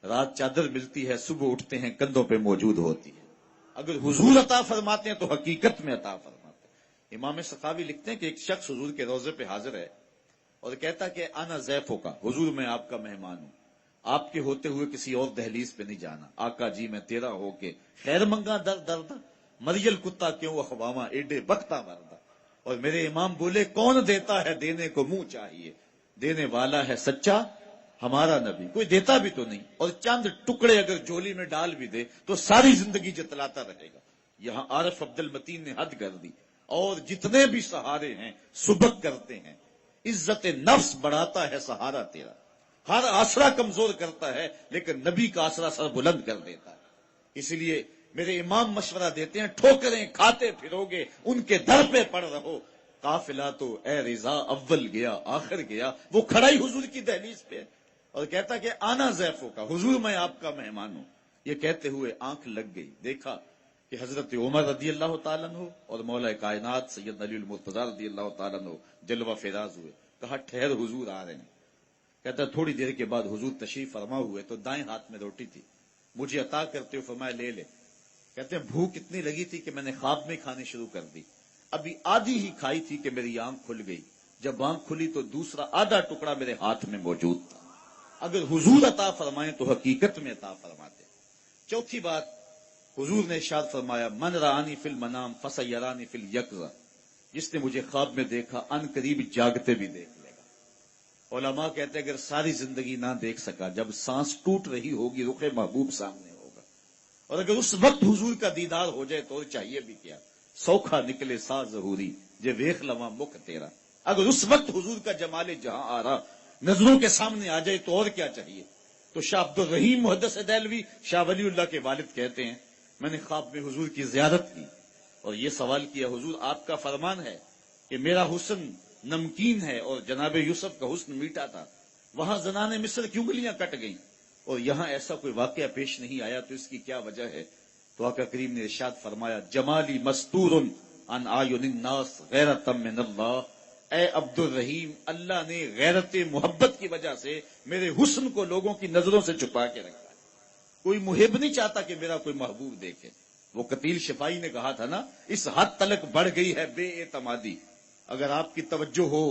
رات چادر ملتی ہے، صبح اٹھتے ہیں کندھوں پہ موجود ہوتی ہے. اگر حضور عطا فرماتے ہیں تو حقیقت میں عطا فرماتے ہیں. امام سخاوی لکھتے ہیں کہ ایک شخص حضور کے روضے پہ حاضر ہے اور کہتا کہ انا ضیفوں کا، حضور میں آپ کا مہمان ہوں، آپ کے ہوتے ہوئے کسی اور دہلیز پہ نہیں جانا. آقا جی میں تیرا ہو کے خیر منگا در دردا، مریل کتا کیوں اخواما ایڈے بختہ مردا. اور میرے امام بولے کون دیتا ہے دینے کو منہ چاہیے، دینے والا ہے سچا ہمارا نبی. کوئی دیتا بھی تو نہیں، اور چند ٹکڑے اگر جولی میں ڈال بھی دے تو ساری زندگی جتلاتا رہے گا. یہاں عارف عبد المتین نے حد کر دی. اور جتنے بھی سہارے ہیں سبک کرتے ہیں. عزت نفس بڑھاتا ہے سہارا تیرا، ہر آسرا کمزور کرتا ہے لیکن نبی کا آسرا سر بلند کر دیتا ہے. اسی لیے میرے امام مشورہ دیتے ہیں ٹھوکریں کھاتے پھرو گے ان کے در پہ پڑ رہو. قافلہ تو اے رضا اول گیا آخر گیا. وہ کھڑا ہی حضور کی دہلیز پہ اور کہتا کہ آنا ضیفوں کا، حضور میں آپ کا مہمان ہوں. یہ کہتے ہوئے آنکھ لگ گئی، دیکھا کہ حضرت عمر رضی اللہ تعالیٰ عنہ اور مولا کائنات سید علی المرتضیٰ رضی اللہ تعالیٰ عنہ جلوہ فراز ہوئے. کہا ٹھہر حضور آ رہے ہیں. کہتا تھوڑی دیر کے بعد حضور تشریف فرما ہوئے تو دائیں ہاتھ میں روٹی تھی، مجھے عطا کرتے ہوئے فرمایا لے لے. کہتے ہیں بھوک اتنی لگی تھی کہ میں نے خواب میں کھانے شروع کر دی. ابھی آدھی ہی کھائی تھی کہ میری آنکھ کھل گئی. جب آنکھ کھلی تو دوسرا آدھا ٹکڑا میرے ہاتھ میں موجود تھا. اگر حضور عطا فرمائیں تو حقیقت میں عطا فرماتے. چوتھی بات حضور نے ارشاد فرمایا من رآنی فی المنام فسیرانی فی الیقظہ، جس نے مجھے خواب میں دیکھا ان قریب جاگتے بھی دیکھ لے گا۔ علماء کہتے ہیں اگر ساری زندگی نہ دیکھ سکا، جب سانس ٹوٹ رہی ہوگی رخ محبوب سامنے ہوگا، اور اگر اس وقت حضور کا دیدار ہو جائے تو اور چاہیے بھی کیا، سوکھا نکلے سا ظہوری جے ویخ لواں مکھ تیرا۔ اگر اس وقت حضور کا جمال جہاں آ رہا نظروں کے سامنے آ جائے تو اور کیا چاہیے۔ تو شاہ عبد الرحیم محدث دہلوی شاہ ولی اللہ کے والد کہتے ہیں میں نے خواب میں حضور کی زیارت کی اور یہ سوال کیا حضور آپ کا فرمان ہے کہ میرا حسن نمکین ہے اور جناب یوسف کا حسن میٹھا تھا، وہاں زنان مصر کی انگلیاں کٹ گئیں اور یہاں ایسا کوئی واقعہ پیش نہیں آیا، تو اس کی کیا وجہ ہے؟ تو آقا کریم نے ارشاد فرمایا جمالی مستور عن اعین الناس غیرۃ من اللہ، اے عبد الرحیم اللہ نے غیرت محبت کی وجہ سے میرے حسن کو لوگوں کی نظروں سے چھپا کے رکھا ہے۔ کوئی محب نہیں چاہتا کہ میرا کوئی محبوب دیکھے۔ وہ قتیل شفائی نے کہا تھا نا اس حد تلک بڑھ گئی ہے بے اعتمادی۔ اگر آپ کی توجہ ہو،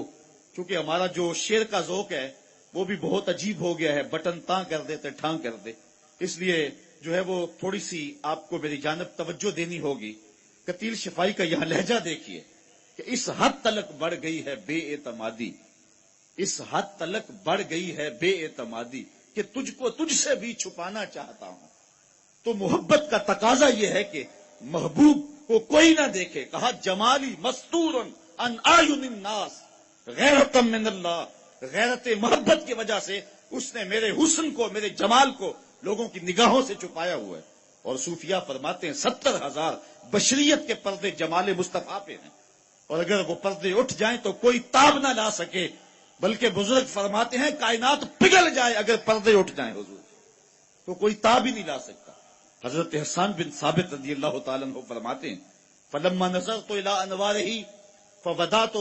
کیونکہ ہمارا جو شعر کا ذوق ہے وہ بھی بہت عجیب ہو گیا ہے، بٹن تاں کر دیتے ٹھاں کر دے، اس لیے جو ہے وہ تھوڑی سی آپ کو میری جانب توجہ دینی ہوگی۔ قتیل شفائی کا یہاں لہجہ دیکھیے کہ اس حد تلک بڑھ گئی ہے بے اعتمادی، اس حد تلک بڑھ گئی ہے بے اعتمادی کہ تجھ کو تجھ سے بھی چھپانا چاہتا ہوں۔ تو محبت کا تقاضا یہ ہے کہ محبوب کو کوئی نہ دیکھے، کہا جمالی مستور عن اعین الناس غیرۃ من اللہ، غیرت محبت کی وجہ سے اس نے میرے حسن کو میرے جمال کو لوگوں کی نگاہوں سے چھپایا ہوا ہے۔ اور صوفیاء فرماتے ہیں 70,000 بشریت کے پردے جمال مصطفیٰ پہ ہیں، اور اگر وہ پردے اٹھ جائیں تو کوئی تاب نہ لا سکے، بلکہ بزرگ فرماتے ہیں کائنات پگھل جائے اگر پردے اٹھ جائیں حضور تو کوئی تاب ہی نہیں لا سکتا۔ حضرت حسان بن ثابت رضی اللہ تعالیٰ عنہ فرماتے ہیں فلما نظرت الى انوارہ فودعت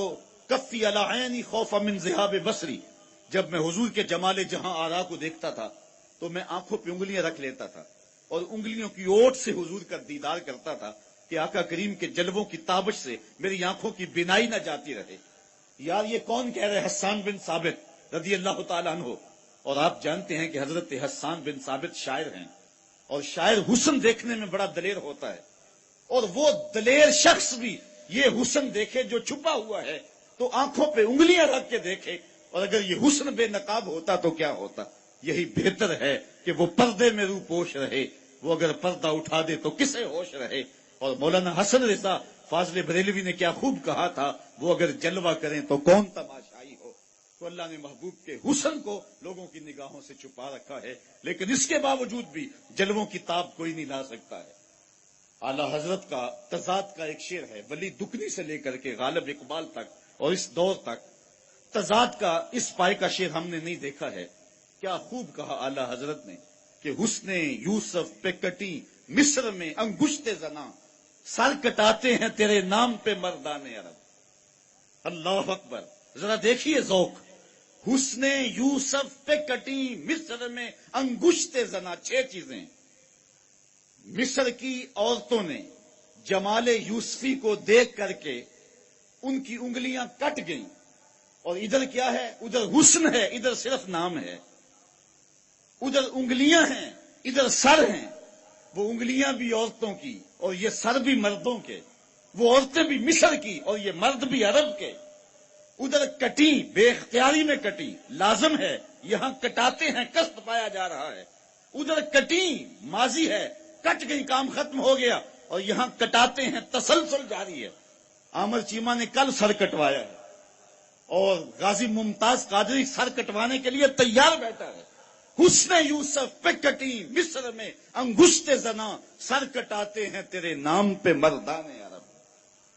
کفی علی عینی خوفا من ذہاب بصری، جب میں حضور کے جمال جہاں آرا کو دیکھتا تھا تو میں آنکھوں پہ انگلیاں رکھ لیتا تھا اور انگلیوں کی اوٹ سے حضور کا دیدار کرتا تھا کہ آقا کریم کے جلووں کی تابش سے میری آنکھوں کی بینائی نہ جاتی رہے۔ یار یہ کون کہہ رہے؟ حسان بن ثابت رضی اللہ تعالیٰ عنہ۔ اور آپ جانتے ہیں کہ حضرت حسان بن ثابت شاعر ہیں، اور شاعر حسن دیکھنے میں بڑا دلیر ہوتا ہے، اور وہ دلیر شخص بھی یہ حسن دیکھے جو چھپا ہوا ہے تو آنکھوں پہ انگلیاں رکھ کے دیکھے، اور اگر یہ حسن بے نقاب ہوتا تو کیا ہوتا؟ یہی بہتر ہے کہ وہ پردے میں رو پوش رہے، وہ اگر پردہ اٹھا دے تو کسے ہوش رہے۔ اور مولانا حسن رضا فاضل بریلوی نے کیا خوب کہا تھا، وہ اگر جلوہ کریں تو کون تماشائی ہو۔ تو اللہ نے محبوب کے حسن کو لوگوں کی نگاہوں سے چھپا رکھا ہے، لیکن اس کے باوجود بھی جلووں کی تاب کوئی نہیں لا سکتا ہے۔ اعلیٰ حضرت کا تضاد کا ایک شعر ہے، ولی دکنی سے لے کر کے غالب اقبال تک اور اس دور تک تضاد کا اس پائے کا شعر ہم نے نہیں دیکھا ہے۔ کیا خوب کہا اعلیٰ حضرت نے کہ حسن یوسف پہ کٹی مصر میں انگشت زنا، سر کٹاتے ہیں تیرے نام پہ مردان عرب۔ اللہ اکبر، ذرا دیکھیے ذوق۔ حسن یوسف پہ کٹی مصر میں انگشت زنا، 6 چیزیں مصر کی عورتوں نے جمال یوسفی کو دیکھ کر کے ان کی انگلیاں کٹ گئیں، اور ادھر کیا ہے؟ ادھر حسن ہے، ادھر صرف نام ہے۔ ادھر انگلیاں ہیں، ادھر سر ہیں، وہ انگلیاں بھی عورتوں کی اور یہ سر بھی مردوں کے، وہ عورتیں بھی مصر کی اور یہ مرد بھی عرب کے۔ ادھر کٹی بے اختیاری میں کٹی، لازم ہے، یہاں کٹاتے ہیں قصد پایا جا رہا ہے۔ ادھر کٹی ماضی ہے، کٹ گئی کام ختم ہو گیا، اور یہاں کٹاتے ہیں تسلسل جاری ہے۔ عامر چیمہ نے کل سر کٹوایا ہے اور غازی ممتاز قادری سر کٹوانے کے لیے تیار بیٹھا ہے۔ حسن یوسف پہ کٹی مصر میں انگشت زنا، سر کٹاتے ہیں تیرے نام پہ مردان عرب۔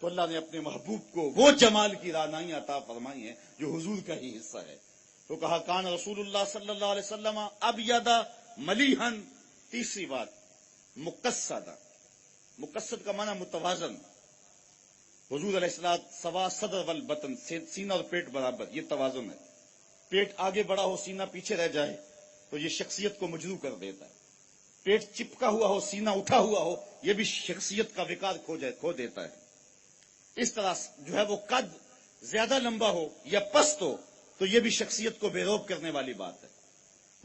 تو اللہ نے اپنے محبوب کو وہ جمال کی رعنائی عطا فرمائی ہے جو حضور کا ہی حصہ ہے۔ تو کہا کان رسول اللہ صلی اللہ علیہ وسلم ابیض ملیحن۔ تیسری بات مقصد، مقصد کا معنی متوازن۔ حضور علیہ الصلوۃ سوا صدر والبطن، سینہ اور پیٹ برابر، یہ توازن ہے۔ پیٹ آگے بڑا ہو سینہ پیچھے رہ جائے تو یہ شخصیت کو مجروح کر دیتا ہے۔ پیٹ چپکا ہوا ہو سینہ اٹھا ہوا ہو یہ بھی شخصیت کا وقار کھو دیتا ہے۔ اس طرح جو ہے وہ قد زیادہ لمبا ہو یا پست ہو تو یہ بھی شخصیت کو بے روب کرنے والی بات ہے۔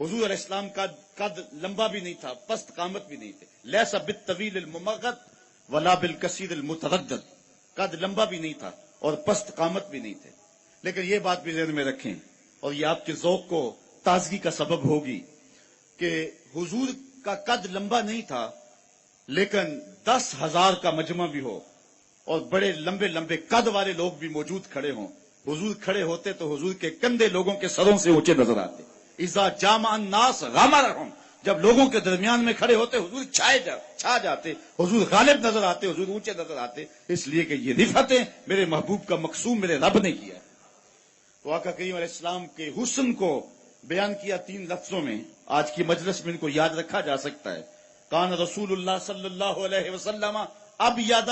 حضور علیہ السلام کا قد لمبا بھی نہیں تھا، پست قامت بھی نہیں تھے. لیس بالطویل الممغد ولا بالکثیر المتردد، قد لمبا بھی نہیں تھا اور پست قامت بھی نہیں تھے. لیکن یہ بات بھی ذہن میں رکھیں اور یہ آپ کے ذوق کو تازگی کا سبب ہوگی کہ حضور کا قد لمبا نہیں تھا، لیکن 10,000 کا مجمع بھی ہو اور بڑے لمبے لمبے قد والے لوگ بھی موجود کھڑے ہوں، حضور کھڑے ہوتے تو حضور کے کندھے لوگوں کے سروں سے اونچے نظر آتے. اذا جامع الناس غمرهم، جب لوگوں کے درمیان میں کھڑے ہوتے حضور چھا جاتے، حضور غالب نظر آتے، حضور اونچے نظر آتے، اس لیے کہ یہ رفتیں میرے محبوب کا مقصوم میرے رب نے کیا. تو آقا کریم علیہ السلام کے حسن کو بیان کیا 3 لفظوں میں. آج کی مجلس میں ان کو یاد رکھا جا سکتا ہے. کان رسول اللہ صلی اللہ علیہ وسلم ابیض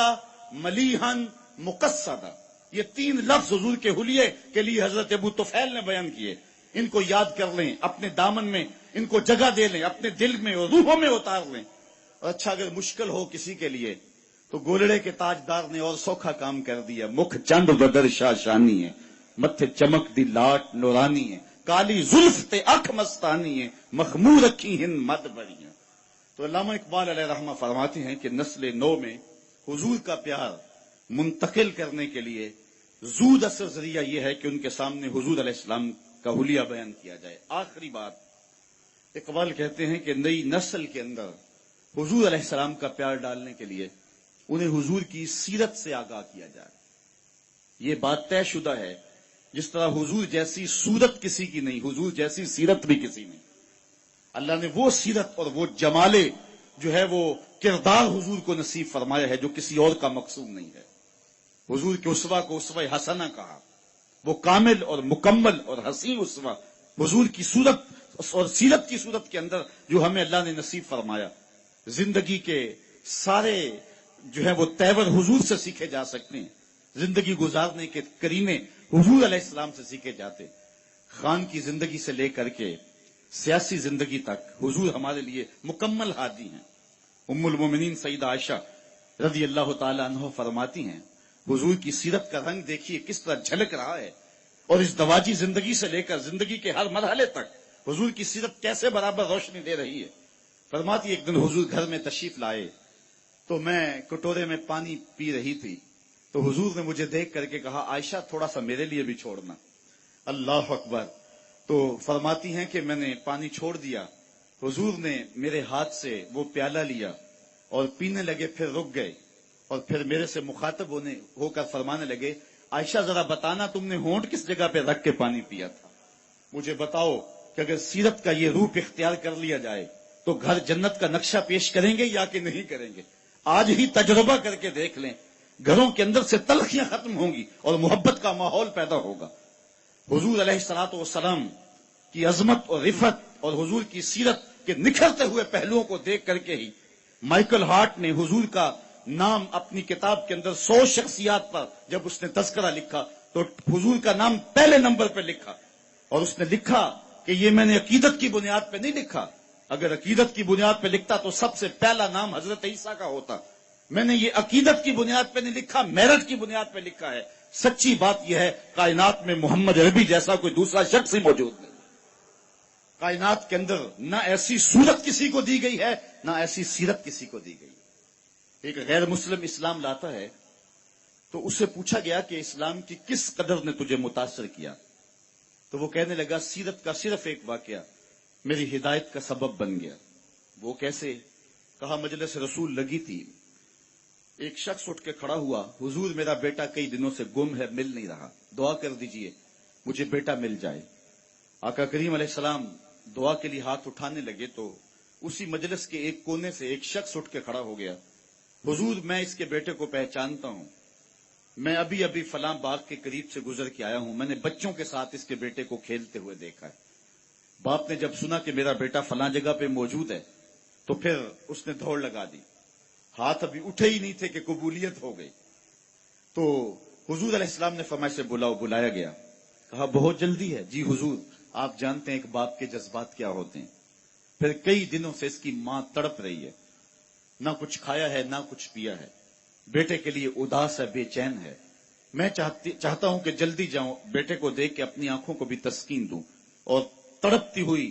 ملیحا مقصدا، یہ 3 لفظ حضور کے حلیے کے لیے حضرت ابو طفیل نے بیان کیے. ان کو یاد کر لیں، اپنے دامن میں ان کو جگہ دے لیں، اپنے دل میں اور روحوں میں اتار لیں. اور اچھا اگر مشکل ہو کسی کے لیے تو گولڑے کے تاجدار نے اور سوکھا کام کر دیا. مکھ چند بدر شاہ شانی ہے، متھے چمک دی لاٹ نورانی ہے، کالی زلف تے اکھ مستانی ہے، مخمور رکھی ہند مد بڑی ہے. تو علامہ اقبال علیہ رحمہ فرماتے ہیں کہ نسل نو میں حضور کا پیار منتقل کرنے کے لیے زود اثر ذریعہ یہ ہے کہ ان کے سامنے حضور علیہ السلام کا حلیہ بیان کیا جائے. آخری بات، اقبال کہتے ہیں کہ نئی نسل کے اندر حضور علیہ السلام کا پیار ڈالنے کے لیے انہیں حضور کی سیرت سے آگاہ کیا جائے. یہ بات طے شدہ ہے، جس طرح حضور جیسی صورت کسی کی نہیں، حضور جیسی سیرت بھی کسی نہیں. اللہ نے وہ سیرت اور وہ جمالے جو ہے وہ کردار حضور کو نصیب فرمایا ہے جو کسی اور کا مقصود نہیں ہے. حضور کے اسوہ کو اسوہ حسنہ کہا، وہ کامل اور مکمل اور حسین اسوہ حضور کی صورت اور سیرت کی صورت کے اندر جو ہمیں اللہ نے نصیب فرمایا. زندگی کے سارے جو ہے وہ تیور حضور سے سیکھے جا سکتے ہیں. زندگی گزارنے کے کرینے حضور علیہ السلام سے سیکھے جاتے. خان کی زندگی سے لے کر کے سیاسی زندگی تک حضور ہمارے لیے مکمل ہادی ہیں. ام المومنین سیدہ عائشہ رضی اللہ تعالی عنہ فرماتی ہیں حضور کی سیرت کا رنگ دیکھیے کس طرح جھلک رہا ہے، اور اس دواجی زندگی سے لے کر زندگی کے ہر مرحلے تک حضور کی سیرت کیسے برابر روشنی دے رہی ہے. فرماتی ایک دن حضور گھر میں تشریف لائے تو میں کٹورے میں پانی پی رہی تھی تو حضور نے مجھے دیکھ کر کے کہا عائشہ تھوڑا سا میرے لیے بھی چھوڑنا. اللہ اکبر. تو فرماتی ہیں کہ میں نے پانی چھوڑ دیا، حضور نے میرے ہاتھ سے وہ پیالہ لیا اور پینے لگے، پھر رک گئے اور پھر میرے سے مخاطب ہو کر فرمانے لگے عائشہ ذرا بتانا تم نے ہونٹ کس جگہ پہ رکھ کے پانی پیا تھا. مجھے بتاؤ کہ اگر سیرت کا یہ روپ اختیار کر لیا جائے تو گھر جنت کا نقشہ پیش کریں گے یا کہ نہیں کریں گے. آج ہی تجربہ کر کے دیکھ لیں، گھروں کے اندر سے تلخیاں ختم ہوں گی اور محبت کا ماحول پیدا ہوگا. حضور علیہ الصلوۃ والسلام کی عظمت اور رفت اور حضور کی سیرت کے نکھرتے ہوئے پہلوؤں کو دیکھ کر کے ہی مائیکل ہارٹ نے حضور کا نام اپنی کتاب کے اندر 100 شخصیات پر جب اس نے تذکرہ لکھا تو حضور کا نام پہلے نمبر پہ لکھا، اور اس نے لکھا کہ یہ میں نے عقیدت کی بنیاد پہ نہیں لکھا. اگر عقیدت کی بنیاد پہ لکھتا تو سب سے پہلا نام حضرت عیسیٰ کا ہوتا. میں نے یہ عقیدت کی بنیاد پہ نہیں لکھا، میرٹ کی بنیاد پہ لکھا ہے. سچی بات یہ ہے کائنات میں محمد عربی جیسا کوئی دوسرا شخص ہی موجود نہیں. کائنات کے اندر نہ ایسی صورت کسی کو دی گئی ہے نہ ایسی سیرت کسی کو دی گئی. ایک غیر مسلم اسلام لاتا ہے تو اس سے پوچھا گیا کہ اسلام کی کس قدر نے تجھے متاثر کیا، تو وہ کہنے لگا سیرت کا صرف ایک واقعہ میری ہدایت کا سبب بن گیا. وہ کیسے؟ کہا مجلس رسول لگی تھی، ایک شخص اٹھ کے کھڑا ہوا، حضور میرا بیٹا کئی دنوں سے گم ہے، مل نہیں رہا، دعا کر دیجئے مجھے بیٹا مل جائے. آقا کریم علیہ السلام دعا کے لیے ہاتھ اٹھانے لگے تو اسی مجلس کے ایک کونے سے ایک شخص اٹھ کے کھڑا ہو گیا. حضور میں اس کے بیٹے کو پہچانتا ہوں، میں ابھی ابھی فلاں باغ کے قریب سے گزر کے آیا ہوں، میں نے بچوں کے ساتھ اس کے بیٹے کو کھیلتے ہوئے دیکھا ہے. باپ نے جب سنا کہ میرا بیٹا فلاں جگہ پہ موجود ہے تو پھر اس نے دوڑ لگا دی. ہاتھ ابھی اٹھے ہی نہیں تھے کہ قبولیت ہو گئی. تو حضور علیہ السلام نے فرمایا سے بلاؤ. بلایا گیا، کہا بہت جلدی ہے. جی حضور آپ جانتے ہیں ایک باپ کے جذبات کیا ہوتے ہیں. پھر کئی دنوں سے اس کی ماں تڑپ رہی ہے، نہ کچھ کھایا ہے نہ کچھ پیا ہے، بیٹے کے لیے اداس ہے، بے چین ہے. میں چاہتا ہوں کہ جلدی جاؤں، بیٹے کو دیکھ کے اپنی آنکھوں کو بھی تسکین دوں اور تڑپتی ہوئی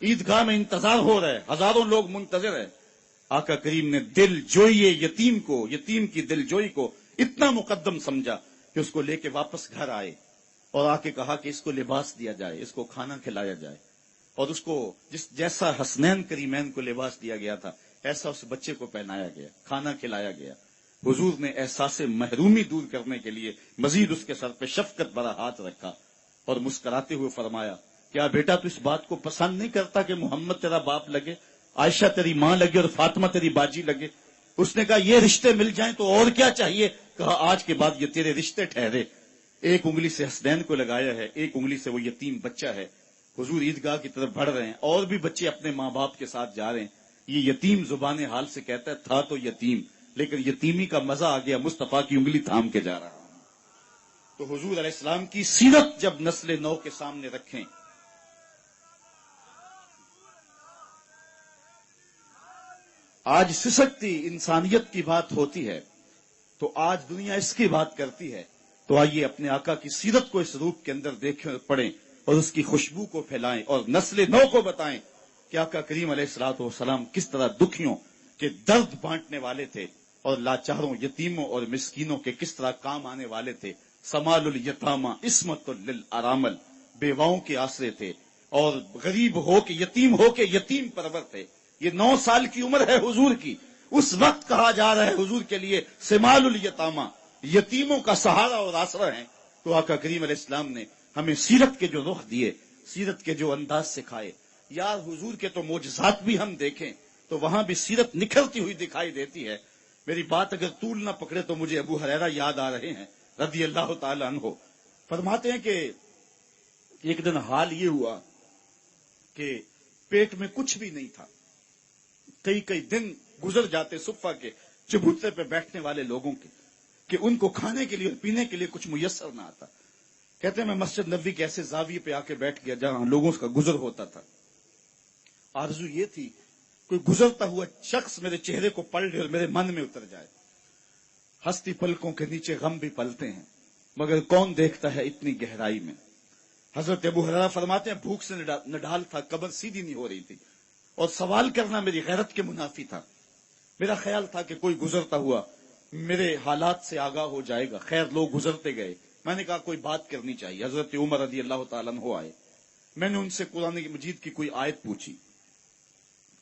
عیدگاہ میں انتظار ہو رہا ہے، ہزاروں لوگ منتظر ہیں. آقا کریم نے دل جوئی یتیم کو، یتیم کی دل جوئی کو اتنا مقدم سمجھا کہ اس کو لے کے واپس گھر آئے اور آ کے کہا کہ اس کو لباس دیا جائے، اس کو کھانا کھلایا جائے. اور اس کو جیسا حسنین کریمین کو لباس دیا گیا تھا ایسا اس بچے کو پہنایا گیا، کھانا کھلایا گیا. حضور نے احساس محرومی دور کرنے کے لیے مزید اس کے سر پہ شفقت بھرا ہاتھ رکھا اور مسکراتے ہوئے فرمایا، کیا بیٹا تو اس بات کو پسند نہیں کرتا کہ محمد تیرا باپ لگے، عائشہ تیری ماں لگے اور فاطمہ تیری باجی لگے؟ اس نے کہا یہ رشتے مل جائیں تو اور کیا چاہیے. کہا آج کے بعد یہ تیرے رشتے ٹھہرے. ایک انگلی سے حسنین کو لگایا ہے، ایک انگلی سے وہ یتیم بچہ ہے. حضور عیدگاہ کی طرف بڑھ رہے ہیں، اور بھی بچے اپنے ماں باپ کے ساتھ جا رہے ہیں. یہ یتیم زبان حال سے کہتا ہے تھا تو یتیم، لیکن یتیمی کا مزہ آ گیا، مصطفیٰ کی انگلی تھام کے جا رہا. تو حضور علیہ السلام کی سیرت جب نسل نو کے سامنے رکھیں، آج سسکتی انسانیت کی بات ہوتی ہے تو آج دنیا اس کی بات کرتی ہے. تو آئیے اپنے آقا کی سیرت کو اس روپ کے اندر دیکھیں، پڑھیں اور اس کی خوشبو کو پھیلائیں اور نسل نو کو بتائیں کہ آقا کریم علیہ الصلوۃ والسلام کس طرح دکھیوں کے درد بانٹنے والے تھے اور لاچاروں، یتیموں اور مسکینوں کے کس طرح کام آنے والے تھے. سمال الیتامى عصمت للارامل، بیواؤں کے آسرے تھے اور غریب ہو کے یتیم ہو کے یتیم پرور تھے. یہ 9 سال کی عمر ہے حضور کی، اس وقت کہا جا رہا ہے حضور کے لیے سمال الیتامى، یتیموں کا سہارا اور آسرا ہے. تو آقا کریم علیہ السلام نے ہمیں سیرت کے جو رخ دیے، سیرت کے جو انداز سکھائے. یار حضور کے تو معجزات بھی ہم دیکھیں تو وہاں بھی سیرت نکھرتی ہوئی دکھائی دیتی ہے. میری بات اگر طول نہ پکڑے تو مجھے ابو ہریرہ یاد آ رہے ہیں رضی اللہ تعالی عنہ. فرماتے ہیں کہ ایک دن حال یہ ہوا کہ پیٹ میں کچھ بھی نہیں تھا. کئی دن گزر جاتے صفہ کے چبوترے پہ بیٹھنے والے لوگوں کے کہ ان کو کھانے کے لیے اور پینے کے لیے کچھ میسر نہ آتا. کہتے ہیں میں مسجد نبوی کے ایسے زاویے پہ آ کے بیٹھ گیا جہاں لوگوں کا گزر ہوتا تھا. آرزو یہ تھی کوئی گزرتا ہوا شخص میرے چہرے کو پڑھ لے اور میرے من میں اتر جائے. ہستی پلکوں کے نیچے غم بھی پلتے ہیں مگر کون دیکھتا ہے اتنی گہرائی میں. حضرت ابو ہریرہ فرماتے ہیں بھوک سے نڈال تھا، قبر سیدھی نہیں ہو رہی تھی اور سوال کرنا میری غیرت کے منافی تھا. میرا خیال تھا کہ کوئی گزرتا ہوا میرے حالات سے آگاہ ہو جائے گا. خیر لوگ گزرتے گئے. میں نے کہا کوئی بات کرنی چاہیے. حضرت عمر رضی اللہ تعالیٰ عنہ آئے. میں نے ان سے قرآن مجید کی کوئی آیت پوچھی،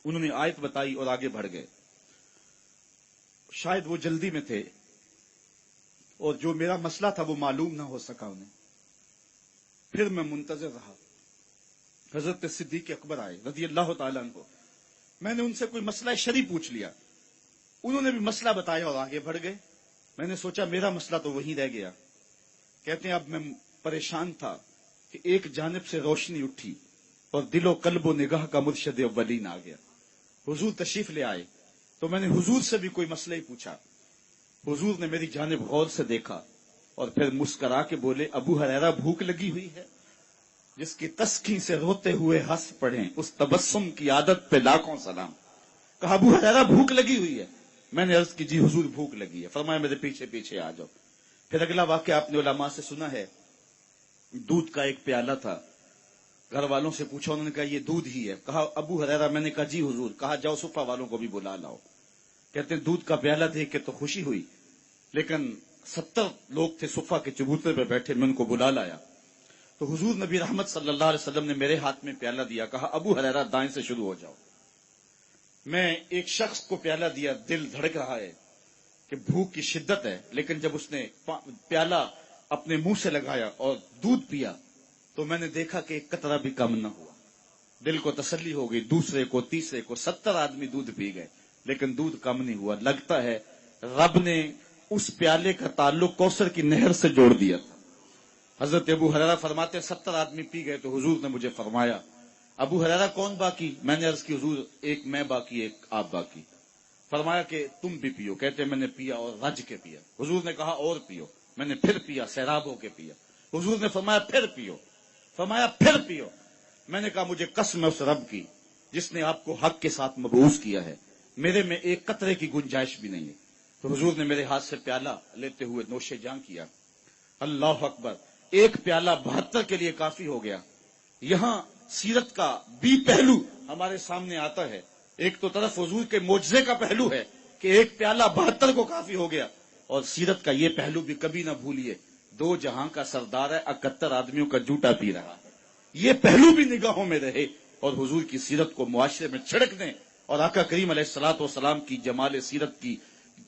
انہوں نے آیت بتائی اور آگے بڑھ گئے. شاید وہ جلدی میں تھے اور جو میرا مسئلہ تھا وہ معلوم نہ ہو سکا انہیں. پھر میں منتظر رہا. حضرت صدیق اکبر آئے رضی اللہ تعالیٰ عنہ. میں نے ان سے کوئی مسئلہ شرعی پوچھ لیا، انہوں نے بھی مسئلہ بتایا اور آگے بڑھ گئے. میں نے سوچا میرا مسئلہ تو وہیں رہ گیا. کہتے ہیں اب میں پریشان تھا کہ ایک جانب سے روشنی اٹھی اور دل و قلب و نگاہ کا مرشد اولین آ گیا. حضور تشریف لے آئے تو میں نے حضور سے بھی کوئی مسئلہ ہی پوچھا. حضور نے میری جانب غور سے دیکھا اور پھر مسکرا کے بولے ابو ہریرہ بھوک لگی ہوئی ہے؟ جس کی تسکین سے روتے ہوئے ہنس پڑیں اس تبسم کی عادت پہ لاکھوں سلام. کہا ابو ہریرہ بھوک لگی ہوئی ہے؟ میں نے عرض کی جی حضور بھوک لگی ہے. فرمایا میرے پیچھے پیچھے آ جاؤ. پھر اگلا واقعہ آپ نے علماء سے سنا ہے. دودھ کا ایک پیالہ تھا، گھر والوں سے پوچھا، انہوں نے کہا یہ دودھ ہی ہے. کہا ابو ہریرہ؟ میں نے کہا جی حضور. کہا جاؤ صفہ والوں کو بھی بلا لاؤ. کہتے ہیں دودھ کا پیالہ دیکھ کے تو خوشی ہوئی، لیکن 70 لوگ تھے صفہ کے چبوترے پہ بیٹھے. میں ان کو بلا لایا تو حضور نبی رحمت صلی اللہ علیہ وسلم نے میرے ہاتھ میں پیالہ دیا. کہا ابو ہریرہ دائیں سے شروع ہو جاؤ. میں ایک شخص کو پیالہ دیا، دل دھڑک رہا ہے کہ بھوک کی شدت ہے، لیکن جب اس نے پیالہ اپنے منہ سے لگایا اور دودھ پیا تو میں نے دیکھا کہ ایک قطرہ بھی کم نہ ہوا. دل کو تسلی ہو گئی. دوسرے کو، تیسرے کو، 70 آدمی دودھ پی گئے لیکن دودھ کم نہیں ہوا. لگتا ہے رب نے اس پیالے کا تعلق کوثر کی نہر سے جوڑ دیا تھا. حضرت ابو ہریرہ فرماتے 70 آدمی پی گئے تو حضور نے مجھے فرمایا ابو ہریرہ کون باقی؟ میں نے عرض کی حضور ایک میں باقی، ایک آپ باقی. فرمایا کہ تم بھی پیو. کہتے میں نے پیا اور رج کے پیا. حضور نے کہا اور پیو. میں نے پھر پیا، سیراب ہو کے پیا. حضور نے فرمایا پھر پیو. فرمایا پھر پیو. میں نے کہا مجھے قسم ہے اس رب کی جس نے آپ کو حق کے ساتھ مبعوث کیا ہے، میرے میں ایک قطرے کی گنجائش بھی نہیں ہے. تو حضور نے میرے ہاتھ سے پیالہ لیتے ہوئے نوش جاں کیا. اللہ اکبر. ایک پیالہ 72 کے لیے کافی ہو گیا. یہاں سیرت کا بی پہلو ہمارے سامنے آتا ہے. ایک تو طرف حضور کے معجزے کا پہلو ہے کہ ایک پیالہ 72 کو کافی ہو گیا, اور سیرت کا یہ پہلو بھی کبھی نہ بھولیے, 2 جہاں کا سردار ہے, 71 آدمیوں کا جوٹا پی رہا. یہ پہلو بھی نگاہوں میں رہے اور حضور کی سیرت کو معاشرے میں چھڑک دیں, اور آقا کریم علیہ الصلوۃ والسلام کی جمال سیرت کی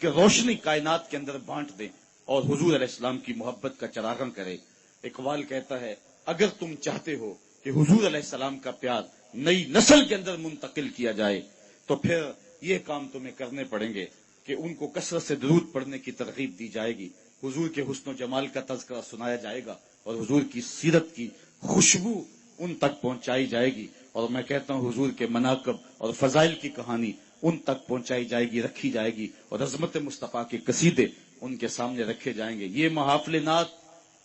روشنی کائنات کے اندر بانٹ دیں, اور حضور علیہ السلام کی محبت کا چراغاں کرے. اقبال کہتا ہے, اگر تم چاہتے ہو کہ حضور علیہ السلام کا پیار نئی نسل کے اندر منتقل کیا جائے تو پھر یہ کام تمہیں کرنے پڑیں گے کہ ان کو کثرت سے درود پڑھنے کی ترغیب دی جائے گی, حضور کے حسن و جمال کا تذکرہ سنایا جائے گا, اور حضور کی سیرت کی خوشبو ان تک پہنچائی جائے گی. اور میں کہتا ہوں حضور کے مناقب اور فضائل کی کہانی ان تک پہنچائی جائے گی, رکھی جائے گی, اور عظمت مصطفیٰ کے قصیدے ان کے سامنے رکھے جائیں گے. یہ محافل نعت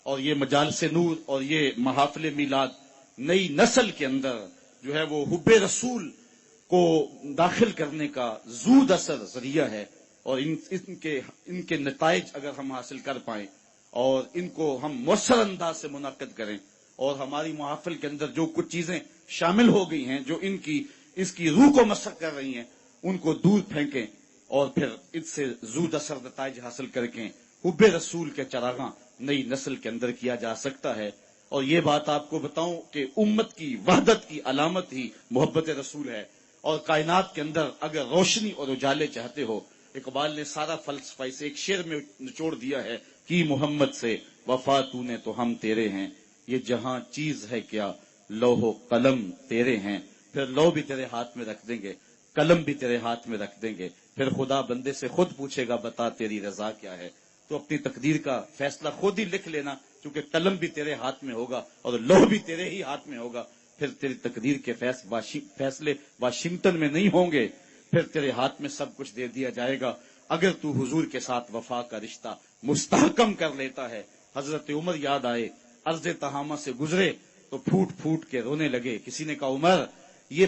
اور یہ مجالس نور اور یہ محافل میلاد نئی نسل کے اندر جو ہے وہ حب رسول کو داخل کرنے کا زود اثر ذریعہ ہے, اور ان کے نتائج اگر ہم حاصل کر پائیں اور ان کو ہم مؤثر انداز سے منعقد کریں, اور ہماری محافل کے اندر جو کچھ چیزیں شامل ہو گئی ہیں جو اس کی روح کو مسخ کر رہی ہیں ان کو دور پھینکیں, اور پھر اس سے زود اثر نتائج حاصل کر کے حب رسول کے چراغاں نئی نسل کے اندر کیا جا سکتا ہے. اور یہ بات آپ کو بتاؤں کہ امت کی وحدت کی علامت ہی محبت رسول ہے, اور کائنات کے اندر اگر روشنی اور اجالے چاہتے ہو, اقبال نے سارا فلسفہ اسے ایک شعر میں نچوڑ دیا ہے کہ محمد سے وفا تو نے تو ہم تیرے ہیں, یہ جہاں چیز ہے کیا لوح و قلم تیرے ہیں, پھر لوح بھی تیرے ہاتھ میں رکھ دیں گے, قلم بھی تیرے ہاتھ میں رکھ دیں گے, پھر خدا بندے سے خود پوچھے گا بتا تیری رضا کیا ہے. تو اپنی تقدیر کا فیصلہ خود ہی لکھ لینا, کیونکہ قلم بھی تیرے ہاتھ میں ہوگا اور لوح بھی تیرے ہی ہاتھ میں ہوگا. پھر تیری تقدیر کے فیصلے واشنگٹن میں نہیں ہوں گے, پھر تیرے ہاتھ میں سب کچھ دے دیا جائے گا. اگر تو حضور کے ساتھ وفا کا رشتہ مستحکم کر لیتا ہے, حضرت عمر یاد آئے, عرض تہامہ سے گزرے تو پھوٹ پھوٹ کے رونے لگے. کسی نے کہا عمر یہ